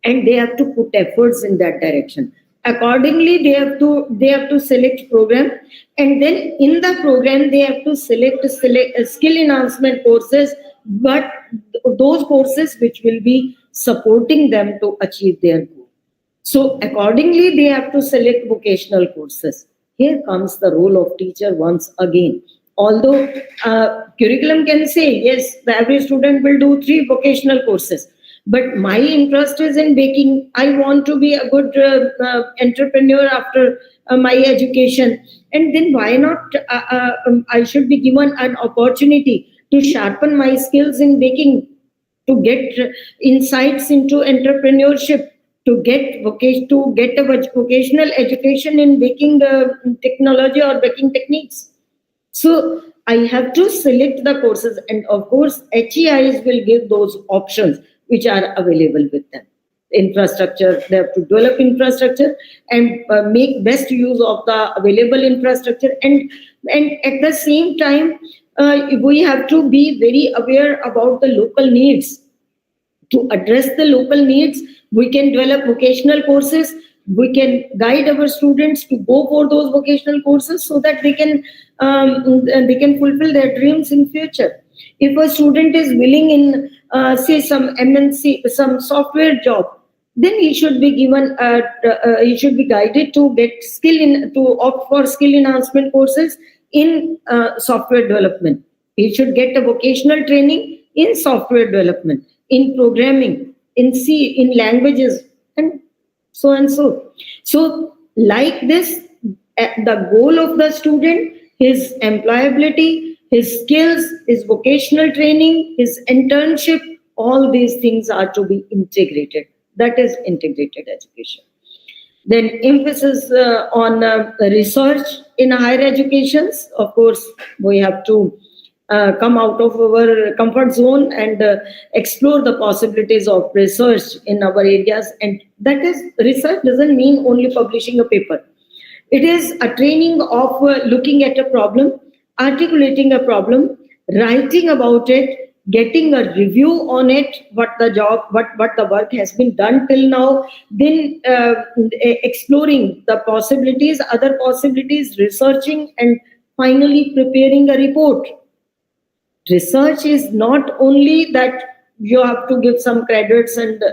And they have to put efforts in that direction. Accordingly, they have to select program, and then in the program they have to select skill enhancement courses, but those courses which will be supporting them to achieve their goal. So accordingly, they have to select vocational courses. Here comes the role of teacher once again. Although curriculum can say, yes, the average student will do 3 vocational courses, but my interest is in baking. I want to be a good entrepreneur after my education. And then why not, I should be given an opportunity to sharpen my skills in baking, to get insights into entrepreneurship, to get a vocational education in baking technology or baking techniques. So I have to select the courses, and of course HEIs will give those options which are available with them. Infrastructure, they have to develop infrastructure and make best use of the available infrastructure, and at the same time we have to be very aware about the local needs. To address the local needs, we can develop vocational courses. We can guide our students to go for those vocational courses so that they can fulfill their dreams in future. If a student is willing in say some MNC, some software job, then he should be given he should be guided to get to opt for skill enhancement courses in software development. He should get a vocational training in software development, in programming, in C, in languages, and so and so. So like this, the goal of the student, his employability, his skills, his vocational training, his internship, all these things are to be integrated. That is integrated education. Then emphasis on research in higher educations. Of course, we have to come out of our comfort zone and explore the possibilities of research in our areas. And that is, research doesn't mean only publishing a paper. It is a training of looking at a problem, articulating a problem, writing about it, getting a review on it, what the work has been done till now, then exploring the possibilities, other possibilities, researching, and finally preparing a report. Research is not only that you have to give some credits and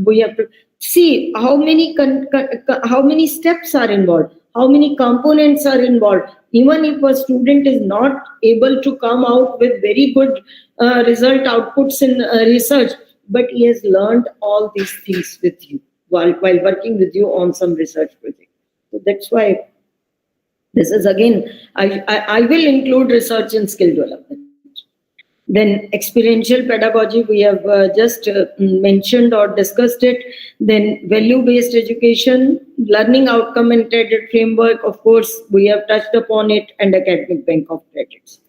we have to see how many steps are involved, how many components are involved. Even if a student is not able to come out with very good result outputs in research, but he has learned all these things with you while working with you on some research project. So that's why this is, again, I will include research in skill development. Then experiential pedagogy, we have just mentioned or discussed it. Then value-based education, learning outcome and credit framework, of course, we have touched upon it, and academic bank of credits.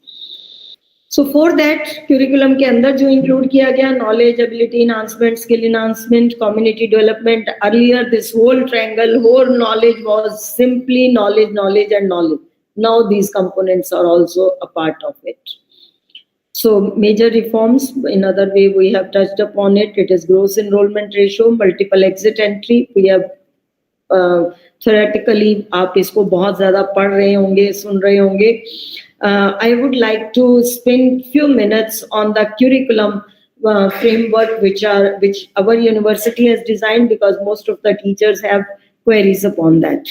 So for that curriculum के अंदर जो include किया गया, knowledge, ability enhancement, skill enhancement, community development. Earlier this whole triangle, whole knowledge was simply knowledge, knowledge and knowledge. Now these components are also a part of it. So major reforms, in other way we have touched upon it. It is gross enrollment ratio, multiple exit entry. We have theoretically आप इसको बहुत ज़्यादा पढ़ रहे होंगे, सुन रहे होंगे. I would like to spend few minutes on the curriculum framework which our university has designed, because most of the teachers have queries upon that.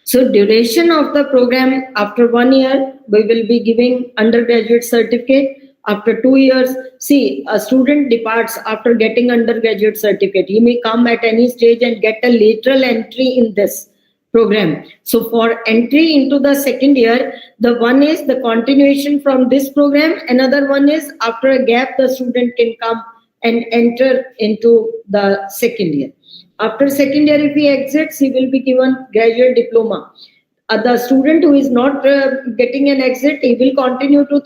So duration of the program, after 1 year, we will be giving undergraduate certificate. After 2 years, see, a student departs after getting undergraduate certificate. He may come at any stage and get a lateral entry in this program. So for entry into the second year, the one is the continuation from this program. Another one is after a gap, the student can come and enter into the second year. After second year, if he exits, he will be given graduate diploma. The student who is not getting an exit, he will continue to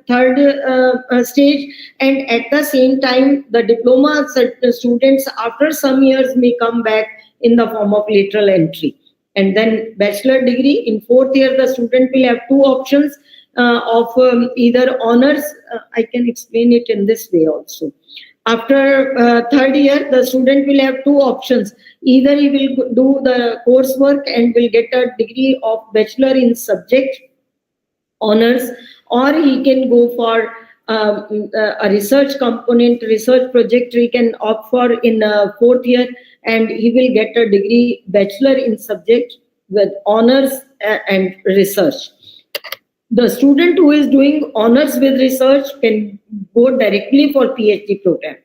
third stage, and at the same time, the diploma students after some years may come back in the form of lateral entry. And then bachelor degree in fourth year, the student will have two options of either honors. I can explain it in this way also. After third year, the student will have two options. Either he will do the coursework and will get a degree of bachelor in subject honors, or he can go for a research component, research project he can opt for in fourth year, and he will get a degree bachelor in subject with honors and research. The student who is doing honors with research can go directly for PhD program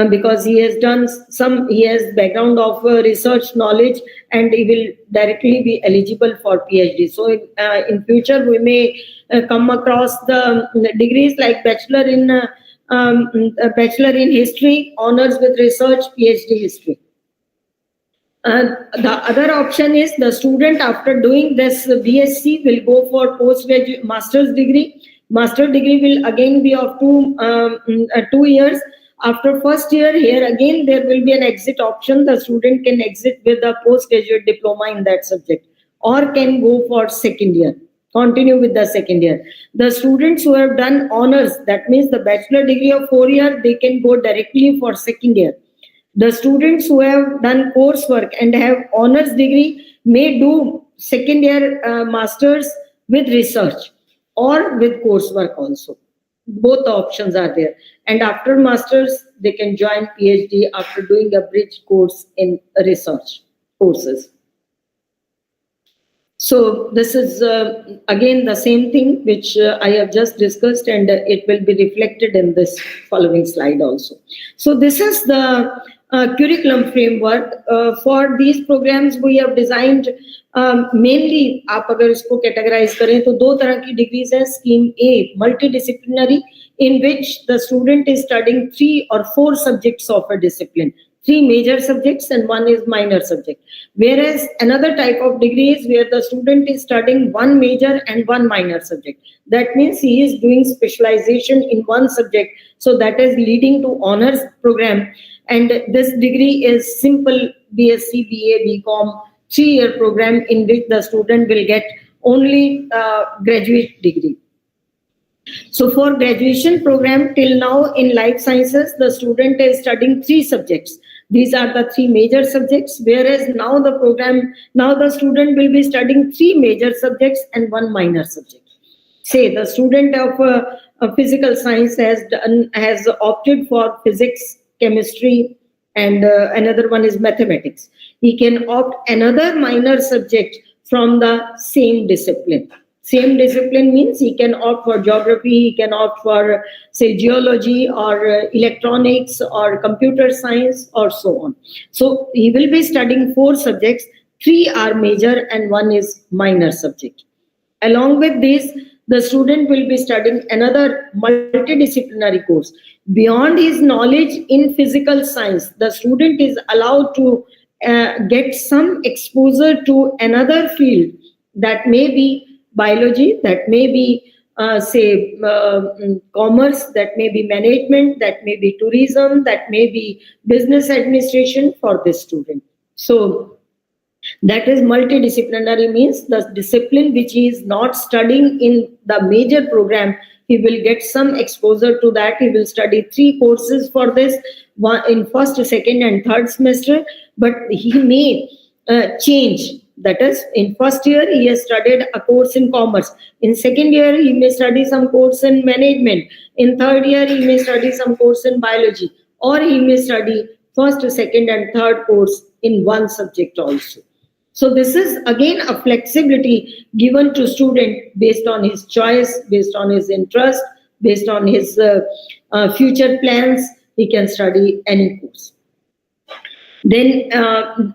because he has done he has background of research knowledge, and he will directly be eligible for PhD. So in future we may come across the degrees like bachelor in history, honors with research, PhD history. The other option is the student after doing this BSc will go for postgraduate master's degree. Master degree will again be of 2 years. After first year, here again there will be an exit option. The student can exit with a postgraduate diploma in that subject, or can go for second year, continue with the second year. The students who have done honors, that means the bachelor degree of 4 years, they can go directly for second year. The students who have done coursework and have honors degree may do second year masters with research or with coursework also. Both the options are there. And after masters, they can join PhD after doing a bridge course in research courses. So this is again the same thing which I have just discussed, and it will be reflected in this following slide also. So this is the curriculum framework. For these programs we have designed mainly, आप अगर इसको categorize करें तो दो तरह की degrees हैं. Scheme A, multidisciplinary, in which the student is studying 3 or 4 subjects of a discipline. 3 major subjects and 1 is minor subject. Whereas another type of degree is where the student is studying 1 major and 1 minor subject. That means he is doing specialization in 1 subject. So that is leading to honors program. And this degree is simple BSc, BA, BCom, 3-year program in which the student will get only graduate degree. So for graduation program till now in life sciences, the student is studying 3 subjects. These are the 3 major subjects, whereas now the student will be studying 3 major subjects and 1 minor subject. Say the student of physical science has opted for physics, chemistry, and another one is mathematics. He can opt another minor subject from the same discipline. Same discipline means he can opt for geography, he can opt for, say, geology or electronics or computer science or so on. So he will be studying 4 subjects, 3 are major and 1 is minor subject. Along with this, the student will be studying another multidisciplinary course. Beyond his knowledge in physical science, the student is allowed to get some exposure to another field that may be biology, that may be commerce, that may be management, that may be tourism, that may be business administration for this student. So that is multidisciplinary, means the discipline which he is not studying in the major program, he will get some exposure to that. He will study 3 courses for this, one in first, second and third semester, but he may change. That is, in first year he has studied a course in commerce, in second year he may study some course in management, in third year he may study some course in biology, or he may study first, second and third course in one subject also. So this is again a flexibility given to student based on his choice, based on his interest, based on his future plans. He can study any course. Then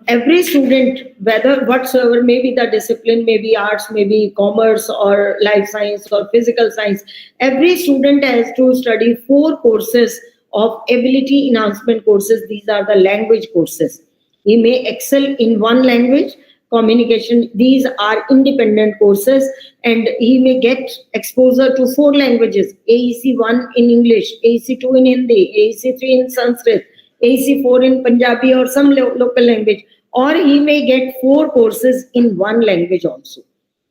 every student, whether whatsoever, maybe the discipline, maybe arts, maybe commerce or life science or physical science, every student has to study 4 courses of ability enhancement courses. These are the language courses. He may excel in one language, communication. These are independent courses, and he may get exposure to 4 languages: AEC 1 in English, AEC 2 in Hindi, AEC 3 in Sanskrit, AEC 4 in Punjabi or some local language, or he may get 4 courses in one language also.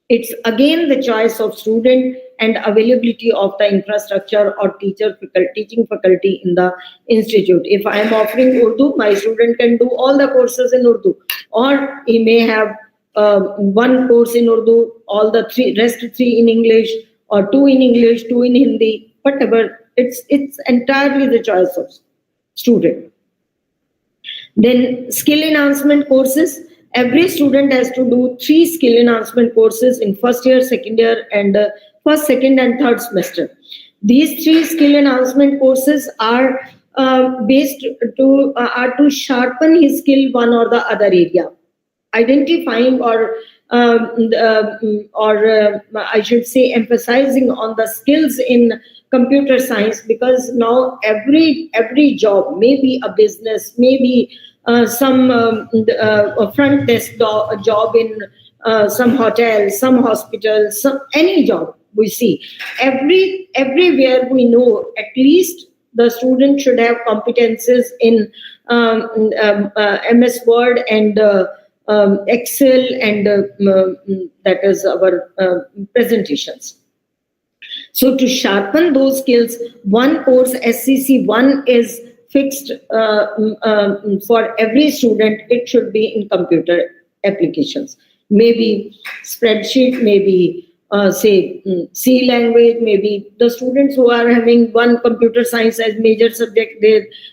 It's again the choice of student and availability of the infrastructure or teaching faculty in the institute. If I am offering Urdu, my student can do all the courses in Urdu, or he may have 1 course in Urdu, all the rest 3 in English, or 2 in English, 2 in Hindi, whatever. It's entirely the choice of student. Then skill enhancement courses. Every student has to do 3 skill enhancement courses in first year, second year, and first, second, and third semester. These 3 skill enhancement courses are based to sharpen his skill one or the other area, identifying or I should say emphasizing on the skills in computer science, because now every job, maybe a business, maybe some front desk job in some hotel, some hospital, any job we see. Everywhere we know at least the student should have competences in MS Word and Excel, and that is our presentations. So to sharpen those skills, one course, SCC 1, is fixed for every student. It should be in computer applications, maybe spreadsheet, maybe C language, maybe the students who are having one computer science as major subject,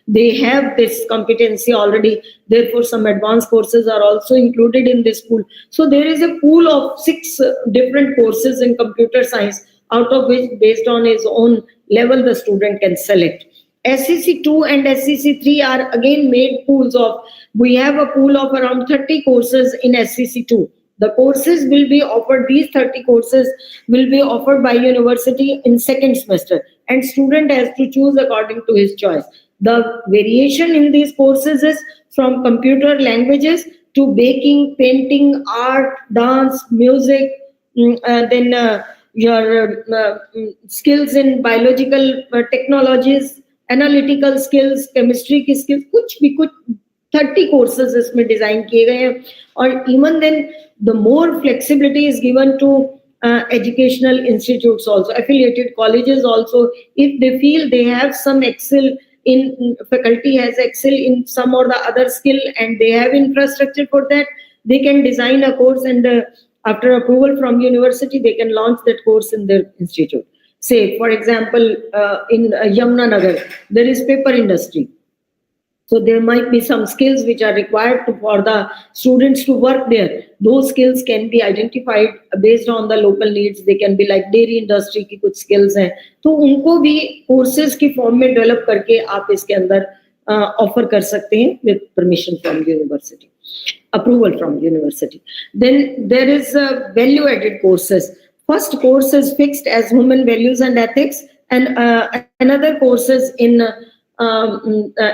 they have this competency already. Therefore, some advanced courses are also included in this pool. So there is a pool of 6 different courses in computer science, out of which, based on his own level, the student can select. SCC 2 and SCC 3 are again made pools of, we have a pool of around 30 courses in SCC 2. The courses will be offered, these 30 courses will be offered by university in second semester, and student has to choose according to his choice. The variation in these courses is from computer languages to baking, painting, art, dance, music, then your skills in biological technologies, analytical skills, chemistry की skills, कुछ 30 courses इसमें design किए गए हैं. और even then the more flexibility is given to educational institutes also, affiliated colleges also, if they feel they have some excel in, faculty has excel in some or the other skill and they have infrastructure for that, they can design a course, and after approval from university, they can launch that course in their institute. Say, for example, in Yamunanagar, there is paper industry. So there might be some skills which are required for the students to work there. Those skills can be identified based on the local needs. They can be like dairy industry की कुछ skills हैं, तो उनको भी courses की form में develop करके आप इसके अंदर offer कर सकते हैं with permission from university, approval from university. Then there is value-added courses. First course is fixed as human values and ethics, and another courses in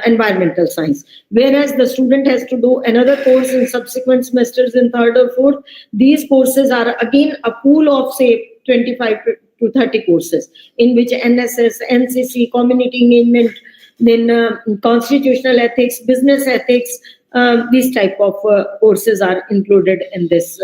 environmental science, whereas the student has to do another course in subsequent semesters in third or fourth. These courses are again a pool of say 25 to 30 courses, in which NSS, NCC, community engagement, then constitutional ethics, business ethics, these type of courses are included in this.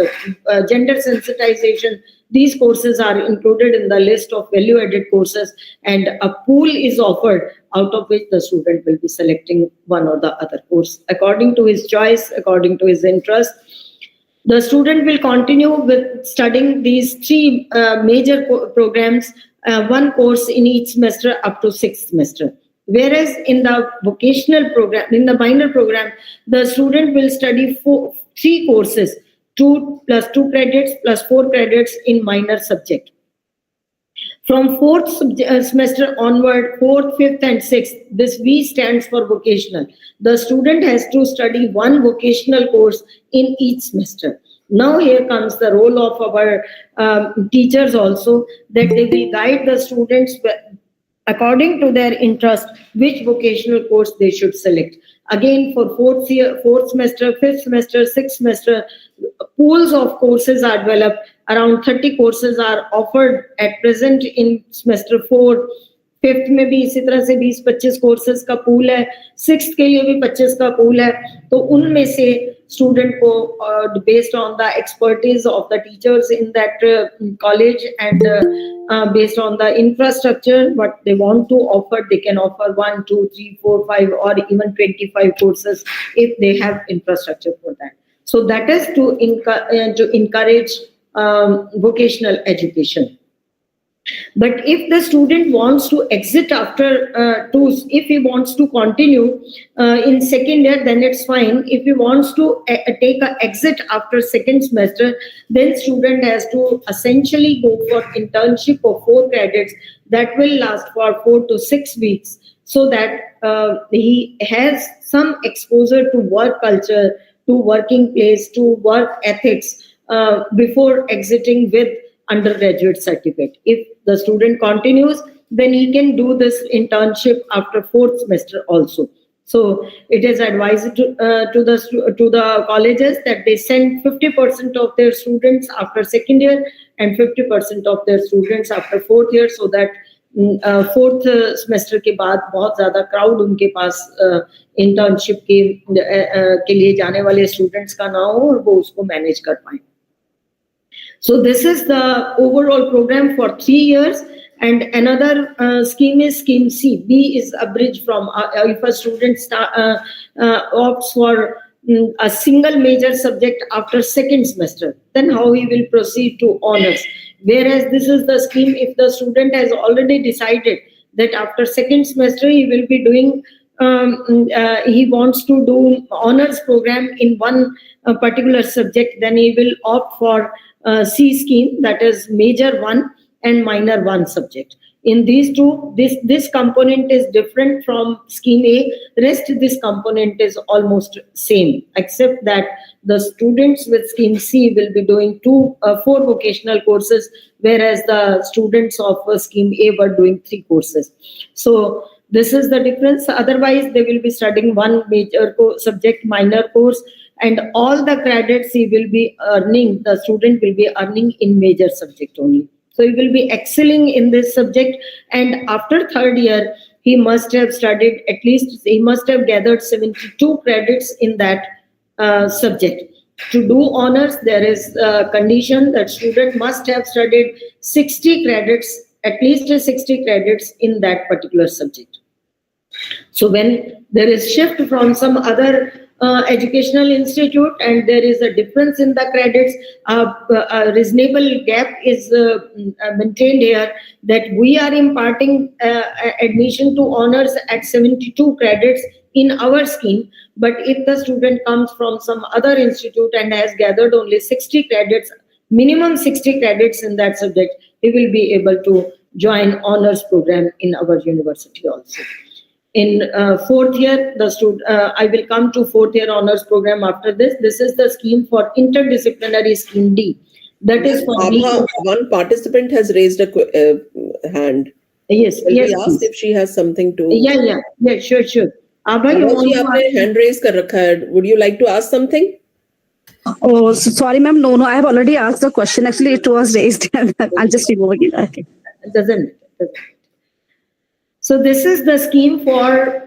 Gender sensitization, these courses are included in the list of value-added courses, and a pool is offered out of which the student will be selecting one or the other course according to his choice, according to his interest. The student will continue with studying these three major programs, one course in each semester up to 6th semester. Whereas in the vocational program, in the minor program, the student will study three courses, 2 plus 2 credits plus 4 credits in minor subject. From 4th semester onward, 4th, 5th and 6th, this V stands for vocational. The student has to study one vocational course in each semester. Now here comes the role of our teachers also, that they will guide the students according to their interest, which vocational course they should select. Again, for 4th semester, 5th semester, 6th semester, pools of courses are developed. Around 30 courses are offered at present in semester 4. 5th में भी इसी तरह से 20-25 courses का pool है, 6th के लिए भी 25 का पूल है. तो उनमें से स्टूडेंट को based on the expertise of the teachers in that college and based on the infrastructure what they want to offer, they can offer 1, 2, 3, 4, 5 or even 25 courses if they have infrastructure for that. So that is to encourage vocational education. But if the student wants to exit after if he wants to continue in second year, then it's fine. If he wants to take an exit after second semester, then student has to essentially go for internship of 4 credits that will last for 4 to 6 weeks, so that he has some exposure to work culture, to working place, to work ethics before exiting with undergraduate certificate. If the student continues, then he can do this internship after 4th semester also. So it is advised to the colleges that they send 50% of their students after second year and 50% of their students after 4th year, so that 4th semester के बाद बहुत ज़्यादा crowd उनके पास internship के लिए जाने वाले students का ना हो और वो उसको manage कर पाएं. So this is the overall program for 3 years, and another scheme is scheme C. B is a bridge from if a student opts for a single major subject after second semester, then how he will proceed to honors. Whereas this is the scheme if the student has already decided that after second semester he will be doing he wants to do honors program in one particular subject, then he will opt for C scheme, that is major 1 and minor 1 subject. In these two, this component is different from scheme A. Rest this component is almost same, except that the students with scheme C will be doing 4 vocational courses, whereas the students of scheme A were doing 3 courses. So this is the difference. Otherwise, they will be studying one major subject, minor course, and all the credits he will be earning, the student will be earning in major subject only. So he will be excelling in this subject, and after 3rd year, he must have studied at least, he must have gathered 72 credits in that subject. To do honors, there is a condition that student must have studied 60 credits, at least 60 credits in that particular subject. So when there is shift from some other educational institute and there is a difference in the credits, a reasonable gap is maintained here, that we are imparting admission to honors at 72 credits in our scheme, but if the student comes from some other institute and has gathered only 60 credits, minimum 60 credits in that subject, he will be able to join honors program in our university also. In 4th year, I will come to 4th year honors program after this. This is the scheme for interdisciplinary scheme D. That is for one participant has raised a hand. Yes, Will yes. we ask if she has something to? Yeah, sure. Abha, you want to ask? hand raise kar rakha hai. Would you like to ask something? Oh, sorry, ma'am. No, I have already asked the question. Actually, it was raised. I'll just remove it. Okay. doesn't matter. So this is the scheme for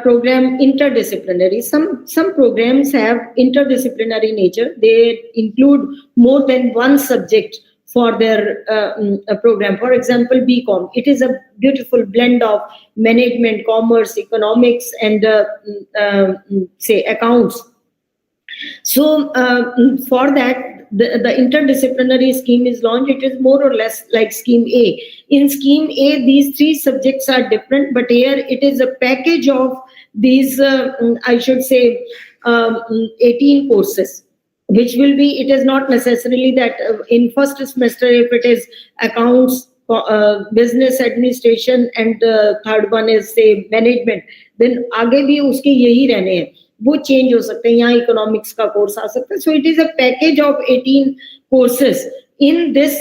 program interdisciplinary. Some programs have interdisciplinary nature. They include more than one subject for their program. For example, BCom. It is a beautiful blend of management, commerce, economics, and say accounts. So for that, the interdisciplinary scheme is launched. It is more or less like Scheme A. In Scheme A, these 3 subjects are different, but here it is a package of these, I should say, 18 courses, which will be, it is not necessarily that in first semester, if it is accounts, business administration, and third one is say management, then आगे भी उसके यही रहने हैं, वो change हो सकते हैं, यहाँ इकोनॉमिक्स का कोर्स आ सकता है. So it is a package of 18 courses in this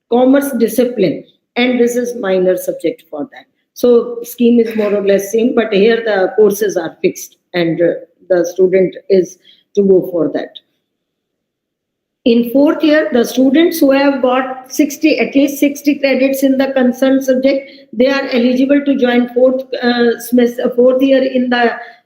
commerce discipline, and this is minor subject for that. So scheme is more or less same, but here the courses are fixed and the student is to go for that. In 4th year, the students who have got at least 60 credits in the concerned subject, they are eligible to join 4th year in the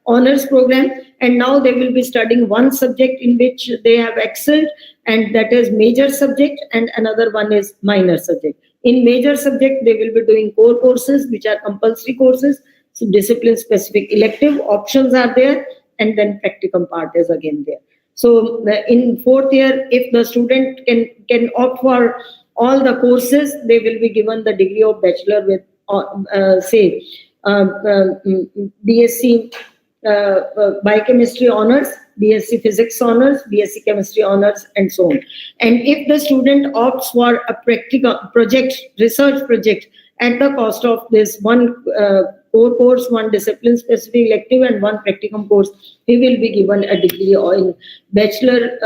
honors program, and now they will be studying one subject in which they have excelled, and that is major subject, and another one is minor subject. In major subject, they will be doing core courses, which are compulsory courses. So discipline specific elective options are there, and then practicum part is again there. So in 4th year, if the student can opt for all the courses, they will be given the degree of bachelor with say BSc biochemistry honors, BSc physics honors, BSc chemistry honors, and so on. And if the student opts for a practical project, research project, at the cost of this one core course, one discipline specific elective, and one practicum course, he will be given a degree in bachelor,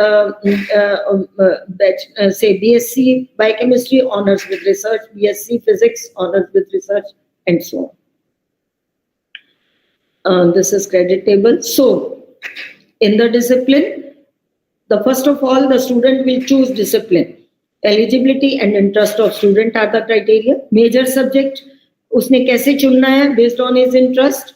say BSc biochemistry honors with research, BSc physics honors with research, and so on. This is credit table. So in the discipline, first of all, the student will choose discipline. Eligibility and interest of student are the criteria. Major subject, उसने कैसे चुनना है? Based on his interest.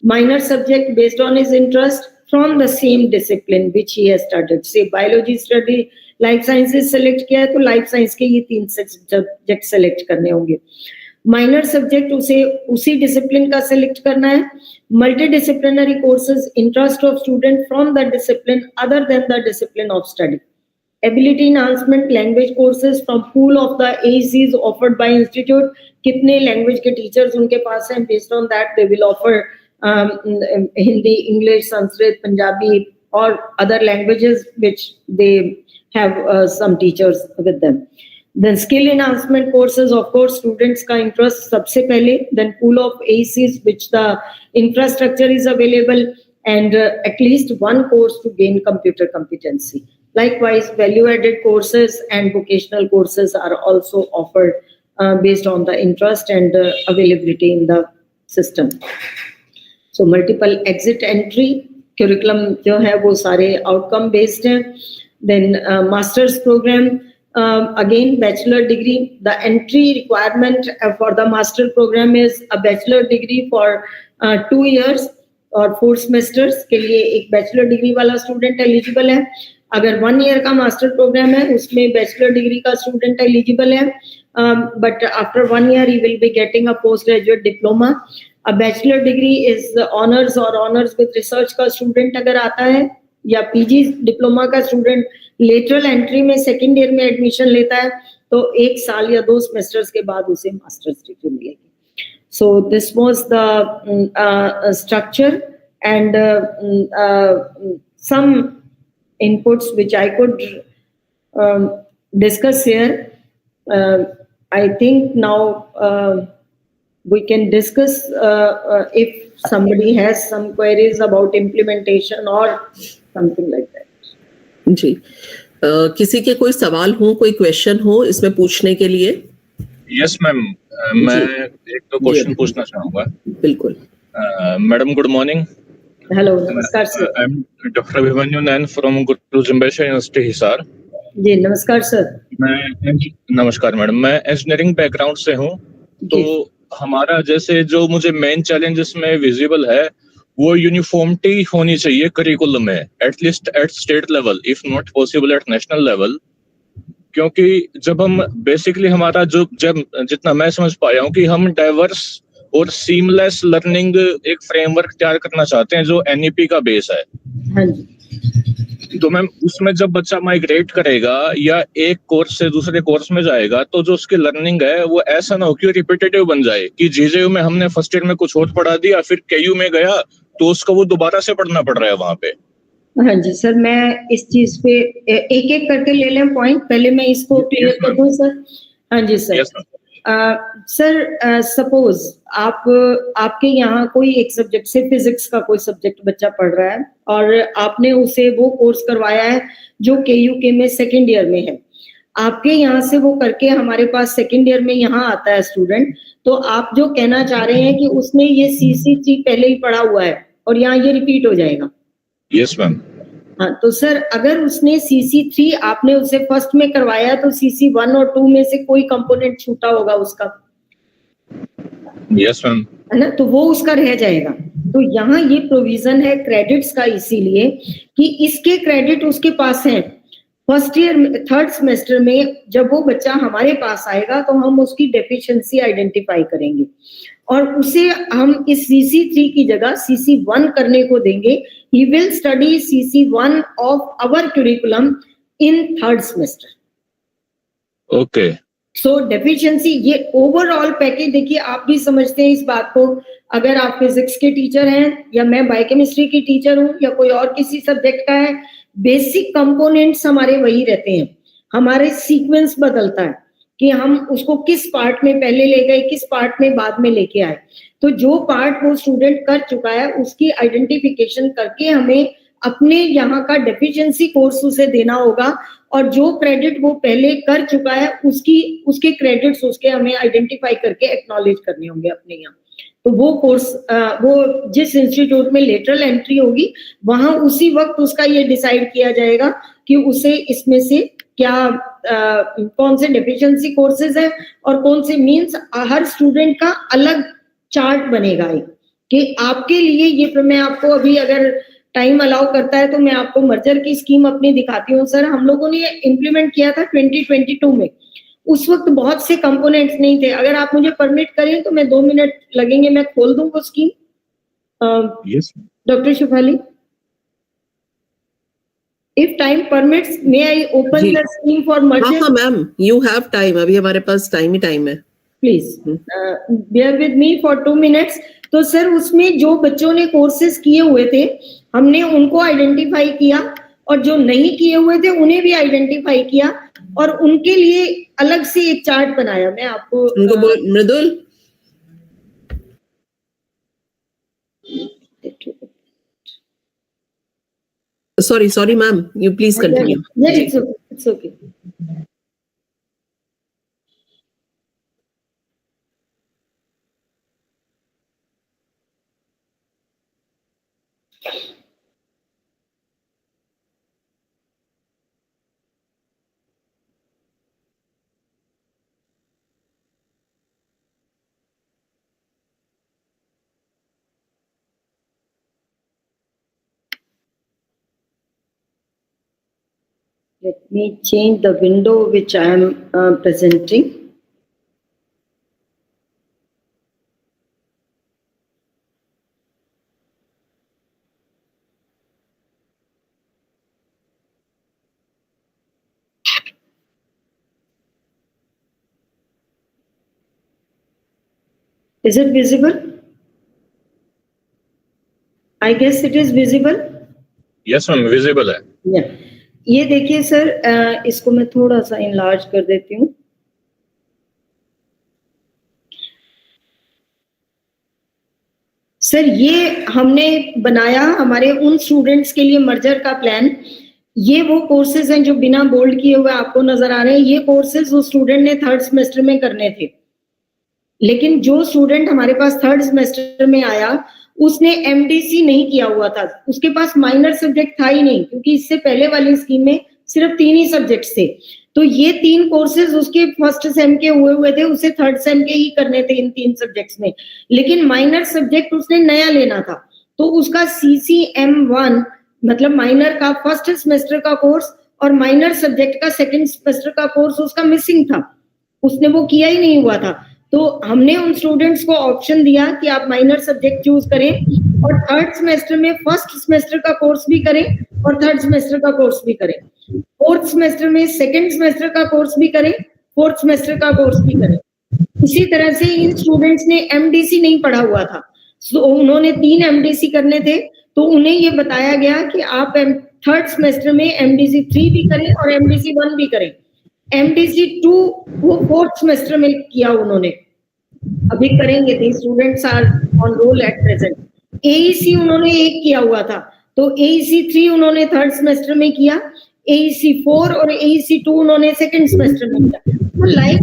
Minor subject, based on his interest from the same discipline which he has studied. Say biology study, life sciences select किया है तो life science के ये 3 subject select करने होंगे. Minor subject उसे उसी discipline का select करना है. Multidisciplinary courses, interest of student from the discipline other than the discipline of study. Ability enhancement language courses from pool of the AECs offered by institute. कितने language के teachers उनके पास हैं? Based on that, they will offer Hindi, English, Sanskrit, Punjabi, or other languages which they have some teachers with them. Then skill enhancement courses, of course, students का interest सबसे पहले. Then pool of AECs which the infrastructure is available, and at least one course to gain computer competency. Likewise, value-added courses and vocational courses are also offered based on the interest and availability in the system. So multiple exit entry curriculum जो है वो सारे outcome based हैं. Then master's program, again bachelor degree. The entry requirement for the master program is a bachelor degree for 2 years और 4 semesters के लिए एक bachelor degree वाला student eligible है. अगर 1 year का master program है उसमें bachelor degree का student eligible है, but after 1 year he will be getting a postgraduate diploma. A bachelor degree is honors or honors with research का student अगर आता है, या PG diploma का student lateral entry में second year में admission लेता है तो 1 साल या 2 semesters के बाद उसे master's degree मिलेगी. So this was the structure and some inputs which I could discuss here. I think now we can discuss if somebody has some queries about implementation or something like that. जी, किसी के कोई सवाल हो, कोई question हो इसमें पूछने के लिए? यस मैम, मैं एक तो क्वेश्चन पूछना चाहूंगा. बिल्कुल. Madam, good morning. हेलो, नमस्कार sir. I am doctor Abhimanyu Nain from Guru Jambheshwar university Hisar. जी नमस्कार सर। नमस्कार मैडम, मैं इंजीनियरिंग बैकग्राउंड से हूँ। तो हमारा जैसे जो मुझे मेन चैलेंज इसमें विजिबल है वो यूनिफॉर्मिटी होनी चाहिए करिकुलम में, at least at state level, if not possible at national level. क्योंकि जब हम बेसिकली हमारा जो जब जितना मैं समझ पाया हूँ कि हम डाइवर्स और सीमलेस लर्निंग एक फ्रेमवर्क तैयार करना चाहते हैं जो NEP का बेस है। हाँ जी। तो मैम उसमें जब बच्चा माइग्रेट करेगा या एक कोर्स से दूसरे कोर्स में जाएगा तो जो उसकी लर्निंग है वो ऐसा ना हो कि रिपीटेटिव बन जाए कि JJU में हमने फर्स्ट ईयर में कुछ और पढ़ा दिया, फिर KU में गया तो उसको वो दोबारा से पढ़ना पड़ रहा है वहां पे। हाँ जी सर, मैं इस चीज पे एक एक करके ले लें पॉइंट, पहले मैं इसको क्लियर कर दूं सर। हाँ जी सर। सर सपोज आपके यहाँ कोई एक सब्जेक्ट से फिजिक्स का कोई सब्जेक्ट बच्चा पढ़ रहा है और आपने उसे वो कोर्स करवाया है जो KUK में सेकेंड ईयर में है। आपके यहाँ से वो करके हमारे पास सेकेंड ईयर में यहाँ आता है स्टूडेंट, तो आप जो कहना चाह रहे हैं कि उसने ये CC3 पहले ही पढ़ा हुआ है और यहाँ ये रिपीट हो जाएगा? Yes ma'am. हाँ, तो सर अगर उसने CC3 आपने उसे फर्स्ट में करवाया तो CC1 और 2 में से कोई कंपोनेंट छूटा होगा उसका? Yes ma'am. है ना, तो वो उसका रह जाएगा। तो यहाँ ये प्रोविजन है क्रेडिट्स का, इसीलिए कि इसके क्रेडिट उसके पास हैं। फर्स्ट ईयर थर्ड सेमेस्टर में जब वो बच्चा हमारे पास आएगा तो हम उसकी डेफिशिएंसी आइडेंटिफाई करेंगे और उसे हम इस CC3 की जगह CC1 करने को देंगे। He will study CC1 of our curriculum in third semester. Okay. So deficiency, ये ओवरऑल पैकेज देखिए, आप भी समझते हैं इस बात को। अगर आप फिजिक्स के टीचर हैं या मैं बायोकेमिस्ट्री की टीचर हूँ या कोई और किसी सब्जेक्ट का है, बेसिक कंपोनेंट्स हमारे वही रहते हैं। हमारे सीक्वेंस बदलता है कि हम उसको किस पार्ट में पहले ले गए, किस पार्ट में बाद में लेके आए। तो जो पार्ट वो स्टूडेंट कर चुका है उसकी आइडेंटिफिकेशन करके हमें अपने यहाँ का डेफिशिएंसी कोर्स उसे देना होगा और जो क्रेडिट वो पहले कर चुका है उसके क्रेडिट्स उसके हमें आइडेंटिफाई करके एक्नॉलेज करने होंगे अपने यहाँ। तो वो कोर्स वो जिस इंस्टीट्यूट में लेटरल एंट्री होगी वहां उसी वक्त उसका ये डिसाइड किया जाएगा कि उसे इसमें से क्या कौन से डेफिशिएंसी कोर्सेज है और कौन से मींस हर स्टूडेंट का अलग चार्ट बनेगा कि आपके लिए ये। मैं आपको अभी अगर टाइम अलाउ करता है तो मैं आपको मर्जर की स्कीम अपनी दिखाती हूँ। सर हम लोगों ने इम्प्लीमेंट किया था 2022 में, उस वक्त बहुत से कंपोनेंट्स नहीं थे। अगर आप मुझे परमिट करें तो मैं 2 मिनट लगेंगे, मैं खोल दूं वो scheme. Doctor Shifali, if time permits may I open the scheme for merger? हाँ मैम, you have time, अभी हमारे पास टाइम ही टाइम है। Please bear with me for 2 minutes। तो सर उसमें जो बच्चों ने कोर्सेज किए हुए थे हमने उनको आइडेंटिफाई किया और जो नहीं किए हुए थे उन्हें भी आइडेंटिफाई किया और उनके लिए अलग से एक चार्ट बनाया। मैं आपको उनको मृदुल, sorry ma'am, you please continue. Yeah, it's okay. Let me change the window which I am presenting. Is it visible? I guess it is visible. Yes ma'am, visible है। Yeah. ये देखिए सर, इसको मैं थोड़ा सा इनलार्ज कर देती हूँ। सर ये हमने बनाया हमारे उन स्टूडेंट्स के लिए मर्जर का प्लान। ये वो कोर्सेज हैं जो बिना बोल्ड किए हुए आपको नजर आ रहे हैं। ये कोर्सेज वो स्टूडेंट ने थर्ड सेमेस्टर में करने थे, लेकिन जो स्टूडेंट हमारे पास थर्ड सेमेस्टर में आया उसने MDC नहीं किया हुआ था, उसके पास माइनर सब्जेक्ट था ही नहीं, क्योंकि इससे पहले वाली स्कीम में सिर्फ 3 ही सब्जेक्ट्स थे, तो ये 3 कोर्सेज उसके फर्स्ट सेम के हुए थे, उसे थर्ड सेम के ही करने थे इन 3 सब्जेक्ट्स में, लेकिन माइनर सब्जेक्ट उसने नया लेना था, तो उसका CCM1 मतलब माइनर का फर्स्ट सेमेस्टर का कोर्स और माइनर सब्जेक्ट का सेकंड सेमेस्टर का कोर्स उसका मिसिंग था, उसने वो किया ही नहीं हुआ था। तो हमने उन स्टूडेंट्स को ऑप्शन दिया कि आप माइनर सब्जेक्ट चूज करें और थर्ड सेमेस्टर में फर्स्ट सेमेस्टर का कोर्स भी करें और थर्ड सेमेस्टर का कोर्स भी करें, फोर्थ सेमेस्टर में सेकंड सेमेस्टर का कोर्स भी करें, फोर्थ सेमेस्टर का कोर्स भी करें। इसी तरह से इन स्टूडेंट्स ने MDC नहीं पढ़ा हुआ था, तो उन्होंने 3 MDC करने थे, तो उन्हें ये बताया गया कि आप थर्ड सेमेस्टर में MDC 3 भी करें और MDC 1 भी करें। MDC 2 वो फोर्थ सेमेस्टर में किया उन्होंने, अभी करेंगे, the students are on roll at present. AEC उन्होंने 1 किया हुआ था, तो AEC 3 उन्होंने थर्ड सेमेस्टर में किया, AEC 4 और AEC 2 उन्होंने सेकंड सेमेस्टर में किया। तो like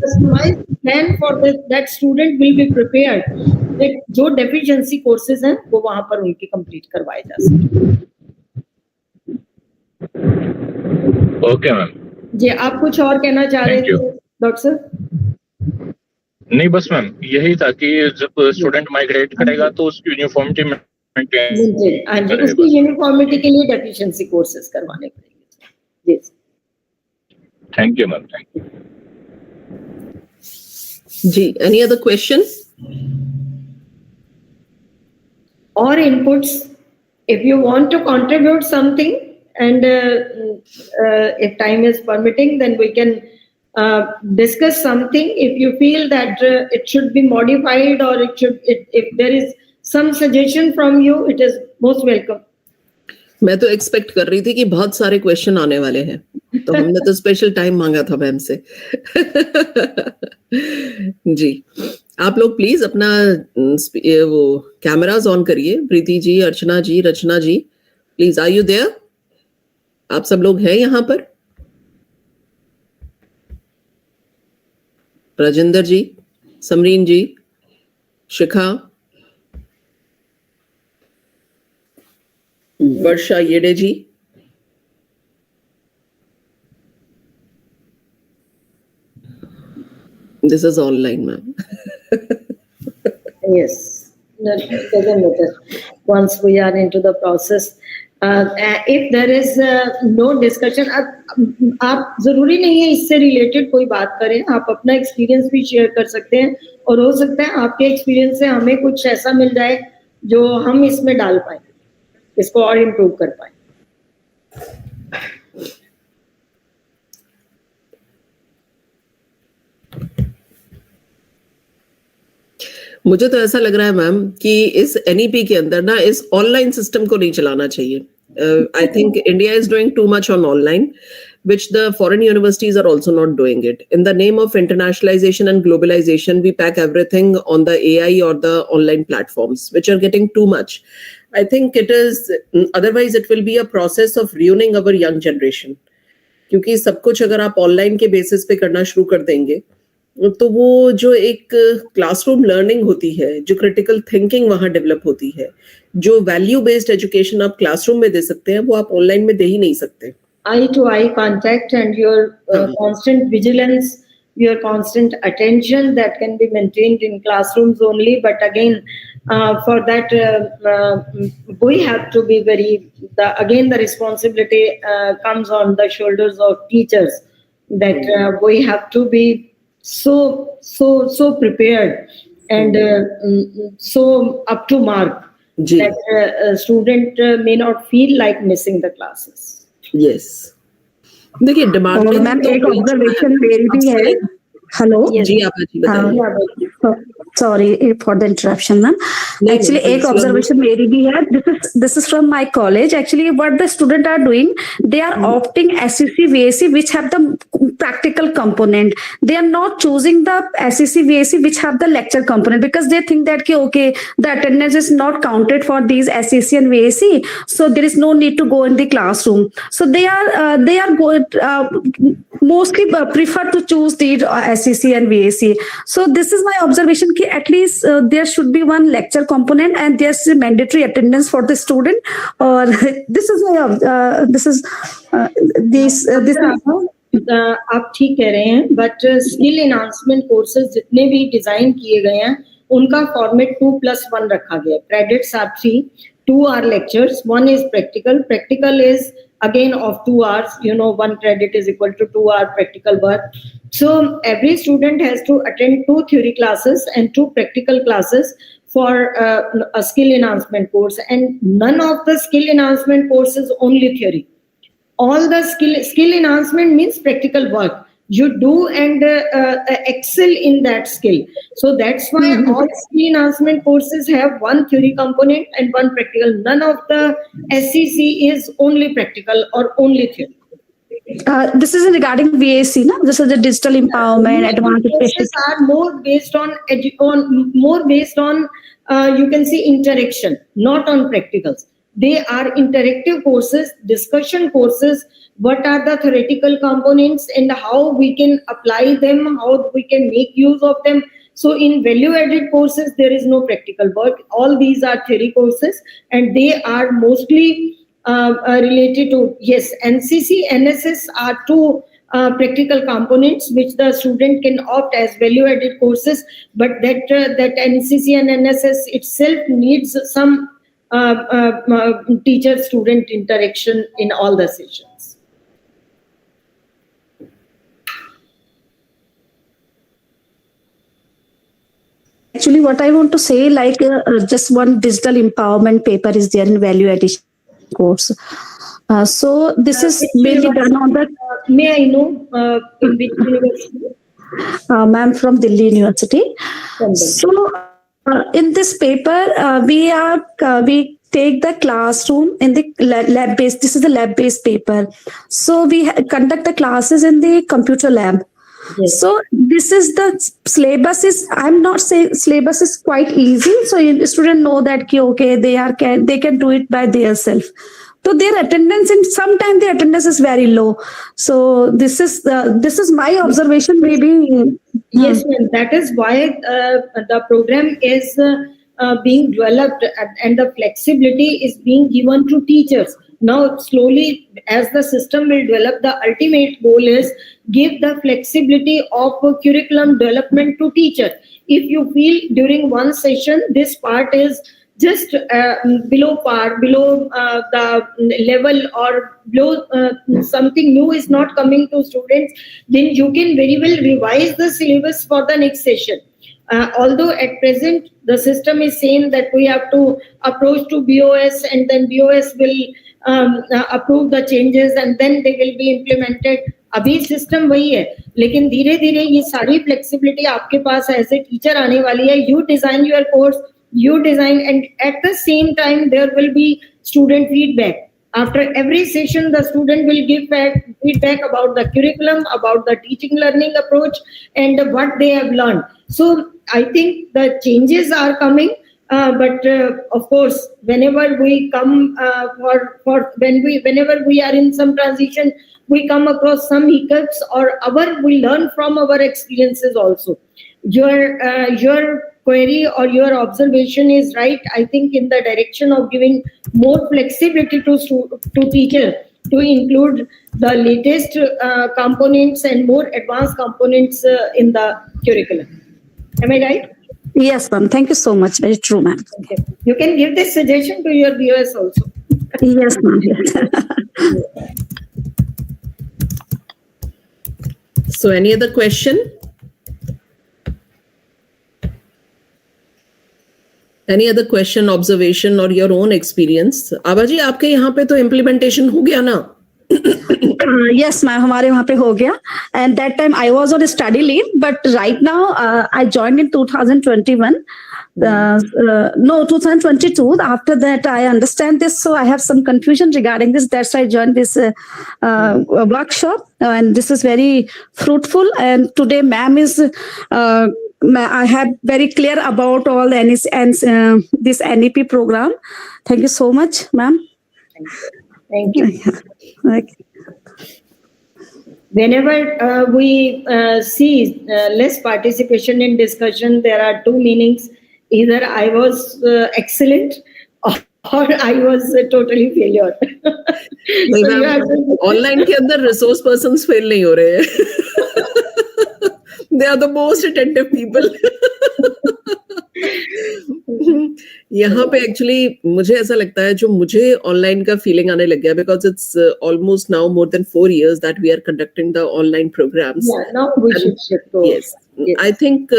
customised plan for that student will be prepared, that जो डेफिशिएंसी कोर्सेज हैं वो वहां पर उनके कंप्लीट करवाए जा सके। Okay ma'am. जी, आप कुछ और कहना चाह रहे थे डॉक्टर सर? नहीं, बस मैम यही था कि जब स्टूडेंट माइग्रेट करेगा तो उसकी यूनिफॉर्मिटी में उसकी यूनिफॉर्मिटी के लिए डेफिशिएंसी कोर्सेज करवाने पड़ेंगे। जी, thank you ma'am, thank you. जी, any other question or inputs? If you want to contribute something and if time is permitting, then we can discuss something. If you feel that it should be modified or if there is some suggestion from you, it is most welcome. मैं तो expect कर रही थी कि बहुत सारे question आने वाले हैं, तो हमने तो स्पेशल टाइम मांगा था मैम से। जी, आप लोग प्लीज अपना वो कैमरास ऑन करिए। प्रीति जी, अर्चना जी, रचना जी, प्लीज आर यू देयर? आप सब लोग हैं यहाँ पर? राजेंद्र जी, समरीन जी, शिखा, वर्षा येडे जी, this is online, ma'am. Yes, that doesn't matter. Once we are into the process, if there is no discussion, आप जरूरी नहीं है इससे रिलेटेड कोई बात करें, आप अपना एक्सपीरियंस भी शेयर कर सकते हैं और हो सकता है आपके एक्सपीरियंस से हमें कुछ ऐसा मिल जाए जो हम इसमें डाल पाए, इसको और इम्प्रूव कर पाए। मुझे तो ऐसा लग रहा है मैम कि इस NEP के अंदर ना इस ऑनलाइन सिस्टम को नहीं चलाना चाहिए। I think India is doing too much on online, which the foreign universities are also not doing it. In the name of internationalization and globalization, we pack everything on the AI or the online platforms, which are getting too much. I think it is, otherwise it will be a process of ruining our young generation. क्योंकि सब कुछ अगर आप online के basis पे करना शुरू कर देंगे, तो वो जो एक क्लासरूम लर्निंग होती है, जो क्रिटिकल थिंकिंग वहां डेवलप होती है, जो वैल्यू बेस्ड एजुकेशन आप क्लासरूम में दे सकते हैं, वो आप ऑनलाइन में दे ही नहीं सकते। Eye to eye contact and your constant vigilance, your constant attention that can be maintained in classrooms only. But again, for that, we have to be again the responsibility comes on the shoulders of teachers, that we have to be so prepared and so up to mark that a student may not feel like missing the classes. Yes. देखिए demand में ma'am एक observation मेरी भी है। Hello जी, आप बताइए। Sorry for the interruption, ma'am. Actually, एक observation मेरी भी है. This is from my college. Actually, what the students are doing, they are opting SEC VAC which have the practical component. They are not choosing the SEC VAC which have the lecture component because they think that okay, the attendance is not counted for these SEC and VAC, so there is no need to go in the classroom. So they are going mostly prefer to choose the SEC and VAC. So this is my observation. कि at least there should be one lecture component and there's a mandatory attendance for the student, or this is आप ठीक कह रहे हैं, but skill enhancement courses जितने भी design किए गए हैं उनका फॉर्मेट 2+1 रखा गया है. Credits are 3, 2 are lectures, 1 is practical. Practical is again of 2 hours. 1 credit is equal to 2 hour practical work. So every student has to attend 2 theory classes and 2 practical classes for a skill enhancement course. And none of the skill enhancement courses only theory. All the skill enhancement means practical work. You do and excel in that skill. So that's why all skill enhancement courses have 1 theory component and 1 practical. None of the SCC is only practical or only theory. This is regarding VAC, no? This is the digital empowerment, advanced courses are more based on you can say interaction, not on practicals. They are interactive courses, discussion courses. What are the theoretical components and how we can apply them, how we can make use of them. So in value-added courses, there is no practical work. All these are theory courses and they are mostly related to, yes, NCC, NSS are 2 practical components which the student can opt as value-added courses, but that NCC and NSS itself needs some teacher-student interaction in all the sessions. Actually, what I want to say, like just one digital empowerment paper is there in value addition course. So this is mainly done on the. May I know in which university? Ma'am, from Delhi University. So in this paper, we take the classroom in the lab based. This is the lab based paper. So we conduct the classes in the computer lab. Yes. So this is the syllabus is, I'm not saying syllabus is quite easy. So students know that okay, they can do it by themselves. So their attendance, and sometimes the attendance is very low. So this is my observation. Maybe yes, ma'am. That is why the program is being developed and the flexibility is being given to teachers. Now, slowly, as the system will develop, the ultimate goal is give the flexibility of curriculum development to teachers. If you feel during one session, this part is just below par, below the level, or below something new is not coming to students, then you can very well revise the syllabus for the next session. Although at present, the system is saying that we have to approach to BOS and then BOS will approve the changes and then they will be implemented. अभी system वही है, लेकिन धीरे धीरे ये सारी flexibility आपके पास as a teacher आने वाली है. You design your course, you design, and at the same time there will be student feedback. After every session, the student will give feedback about the curriculum, about the teaching learning approach, and what they have learned. So I think the changes are coming, but of course, whenever we come whenever we are in some transition, we come across some hiccups, or we learn from our experiences also. Your query or your observation is right. I think in the direction of giving more flexibility to teacher to include the latest components and more advanced components in the curriculum. Am I right? Yes, ma'am. Thank you so much. Very true, ma'am. Okay. You can give this suggestion to your viewers also. Yes, ma'am. Yes. So any other question? Any other question, observation, or your own experience? आबा जी, आपके यहाँ पे तो implementation हो गया ना? Yes, ma'am. हमारे वहाँ पे हो गया. And that time I was on a study leave, but right now I joined in 2021. No, 2022. After that, I understand this, so I have some confusion regarding this. That's why I joined this workshop, and this is very fruitful. And today, ma'am is. I have very clear about all the this NEP program. Thank you so much, ma'am. Thank you. Okay. Whenever we see less participation in discussion, there are two meanings: either I was excellent or I was totally failure. नहीं So you have ma'am, to online के अंदर resource persons fail नहीं हो रहे हैं. They are the most attentive people. यहाँ पे actually मुझे ऐसा लगता है, जो मुझे ऑनलाइन का फीलिंग आने लग गया, because it's almost now more than 4 years that we are conducting the online programs. yeah, now we And should shift to yes, I think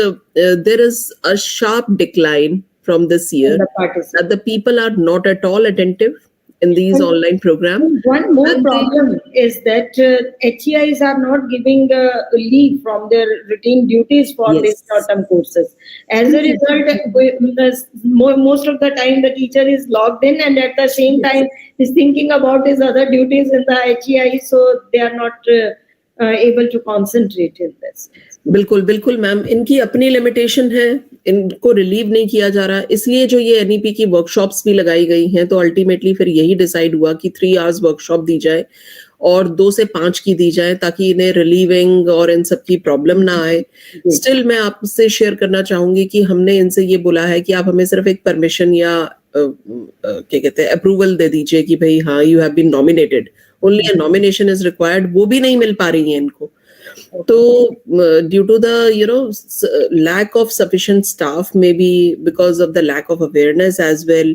there is a sharp decline from this year, the participation. that the people are not at all attentive in these And online programs. one more And problem is that HEIs are not giving leave from their routine duties for Yes. these short-term courses. As a result, most of the time the teacher is logged in and at the same time is thinking about his other duties in the HEI, so they are not able to concentrate in this. बिल्कुल बिल्कुल ma'am, इनकी अपनी limitation है, इनको relieve नहीं किया जा रहा, इसलिए जो ये एनईपी की वर्कशॉप्स भी लगाई गई हैं, तो अल्टीमेटली फिर यही डिसाइड हुआ कि 3 hours वर्कशॉप दी जाए और 2 से 5 की दी जाए, ताकि इन्हें रिलीविंग और इन सब की प्रॉब्लम ना आए. स्टिल मैं आपसे शेयर करना चाहूंगी कि हमने इनसे ये बोला है कि आप हमें सिर्फ एक परमिशन या क्या कहते हैं अप्रूवल दे दीजिए कि भाई हाँ you have been nominated, only a nomination is required. वो भी नहीं मिल पा रही है इनको. So, due to the lack of sufficient staff, maybe because of the lack of awareness as well,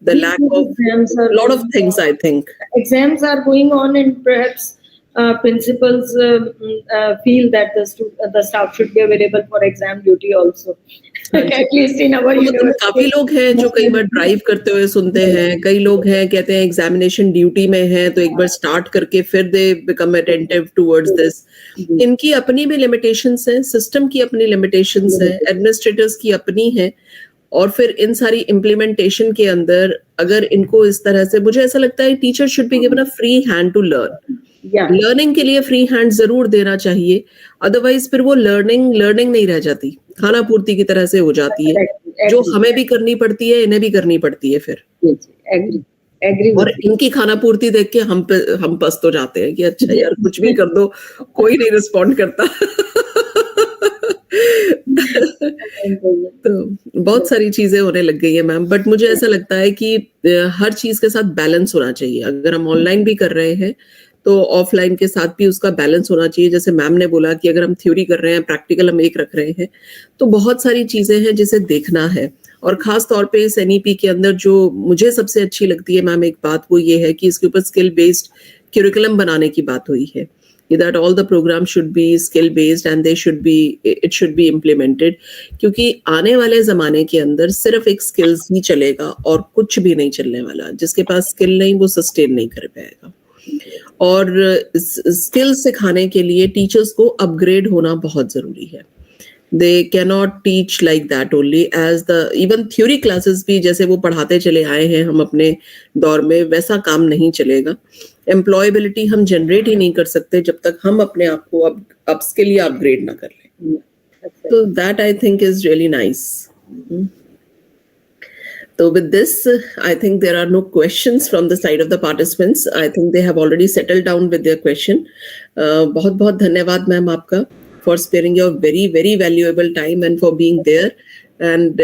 the lack of a lot of things, I think. Exams are going on, and perhaps principals feel that the staff should be available for exam duty also. At least in our university. काफी लोग हैं जो कई बार drive करते हुए सुनते हैं, कई लोग हैं कहते हैं एग्जामिनेशन ड्यूटी में है तो एक बार स्टार्ट करके फिर they become attentive towards this. इनकी अपनी भी लिमिटेशंस हैं, सिस्टम की अपनी लिमिटेशंस हैं, एडमिनिस्ट्रेटर्स की अपनी है, और फिर इन सारी इम्प्लीमेंटेशन के अंदर अगर इनको इस तरह से, मुझे ऐसा लगता है teacher should be given a free hand to learn. Learning के लिए फ्री हैंड जरूर देना चाहिए, अदरवाइज फिर वो लर्निंग नहीं रह जाती, खाना पूर्ति की तरह से हो जाती है, जो हमें भी करनी पड़ती है, इन्हें भी करनी पड़ती है फिर. और इनकी खाना पूर्ति देख के हम पस्त हो जाते हैं कि अच्छा यार कुछ भी कर दो, कोई नहीं रिस्पॉन्ड करता. तो बहुत सारी चीजें होने लग गई है मैम, बट मुझे ऐसा लगता है कि हर चीज के साथ बैलेंस होना चाहिए. अगर हम ऑनलाइन भी कर रहे हैं तो ऑफलाइन के साथ भी उसका बैलेंस होना चाहिए. जैसे मैम ने बोला कि अगर हम थ्योरी कर रहे हैं, प्रैक्टिकल हम एक रख रहे हैं, तो बहुत सारी चीजें हैं जिसे देखना है. और खास तौर पे इस एनईपी के अंदर जो मुझे सबसे अच्छी लगती है मैम एक बात, वो ये है कि इसके ऊपर स्किल बेस्ड क्यूरिकुलम बनाने की बात हुई है, that all the programs should be skill based and it should be implemented. क्योंकि आने वाले जमाने के अंदर सिर्फ एक स्किल्स ही चलेगा और कुछ भी नहीं चलने वाला. जिसके पास स्किल नहीं वो सस्टेन नहीं कर पाएगा. और स्किल सिखाने के लिए टीचर्स को अपग्रेड होना बहुत जरूरी है. They cannot teach like that only, as the even theory classes भी जैसे वो पढ़ाते चले आए हैं हम अपने दौर में, वैसा काम नहीं चलेगा. एम्प्लॉयबिलिटी हम जनरेट ही नहीं कर सकते जब तक हम अपने आप को अपस्किल या अपग्रेड ना कर लें. तो that I think is really nice. So with this, I think there are no questions from the side of the participants. I think they have already settled down with their question. बहुत बहुत धन्यवाद ma'am आपका for sparing your very very valuable time and for being there and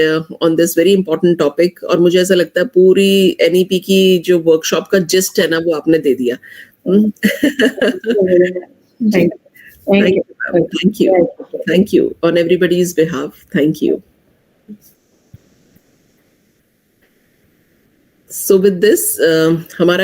on this very important topic. और मुझे ऐसा लगता है पूरी NEP की जो वर्कशॉप का जिस्ट है ना वो आपने दे दिया. Thank you on everybody's behalf. Thank you. So with this, हमारा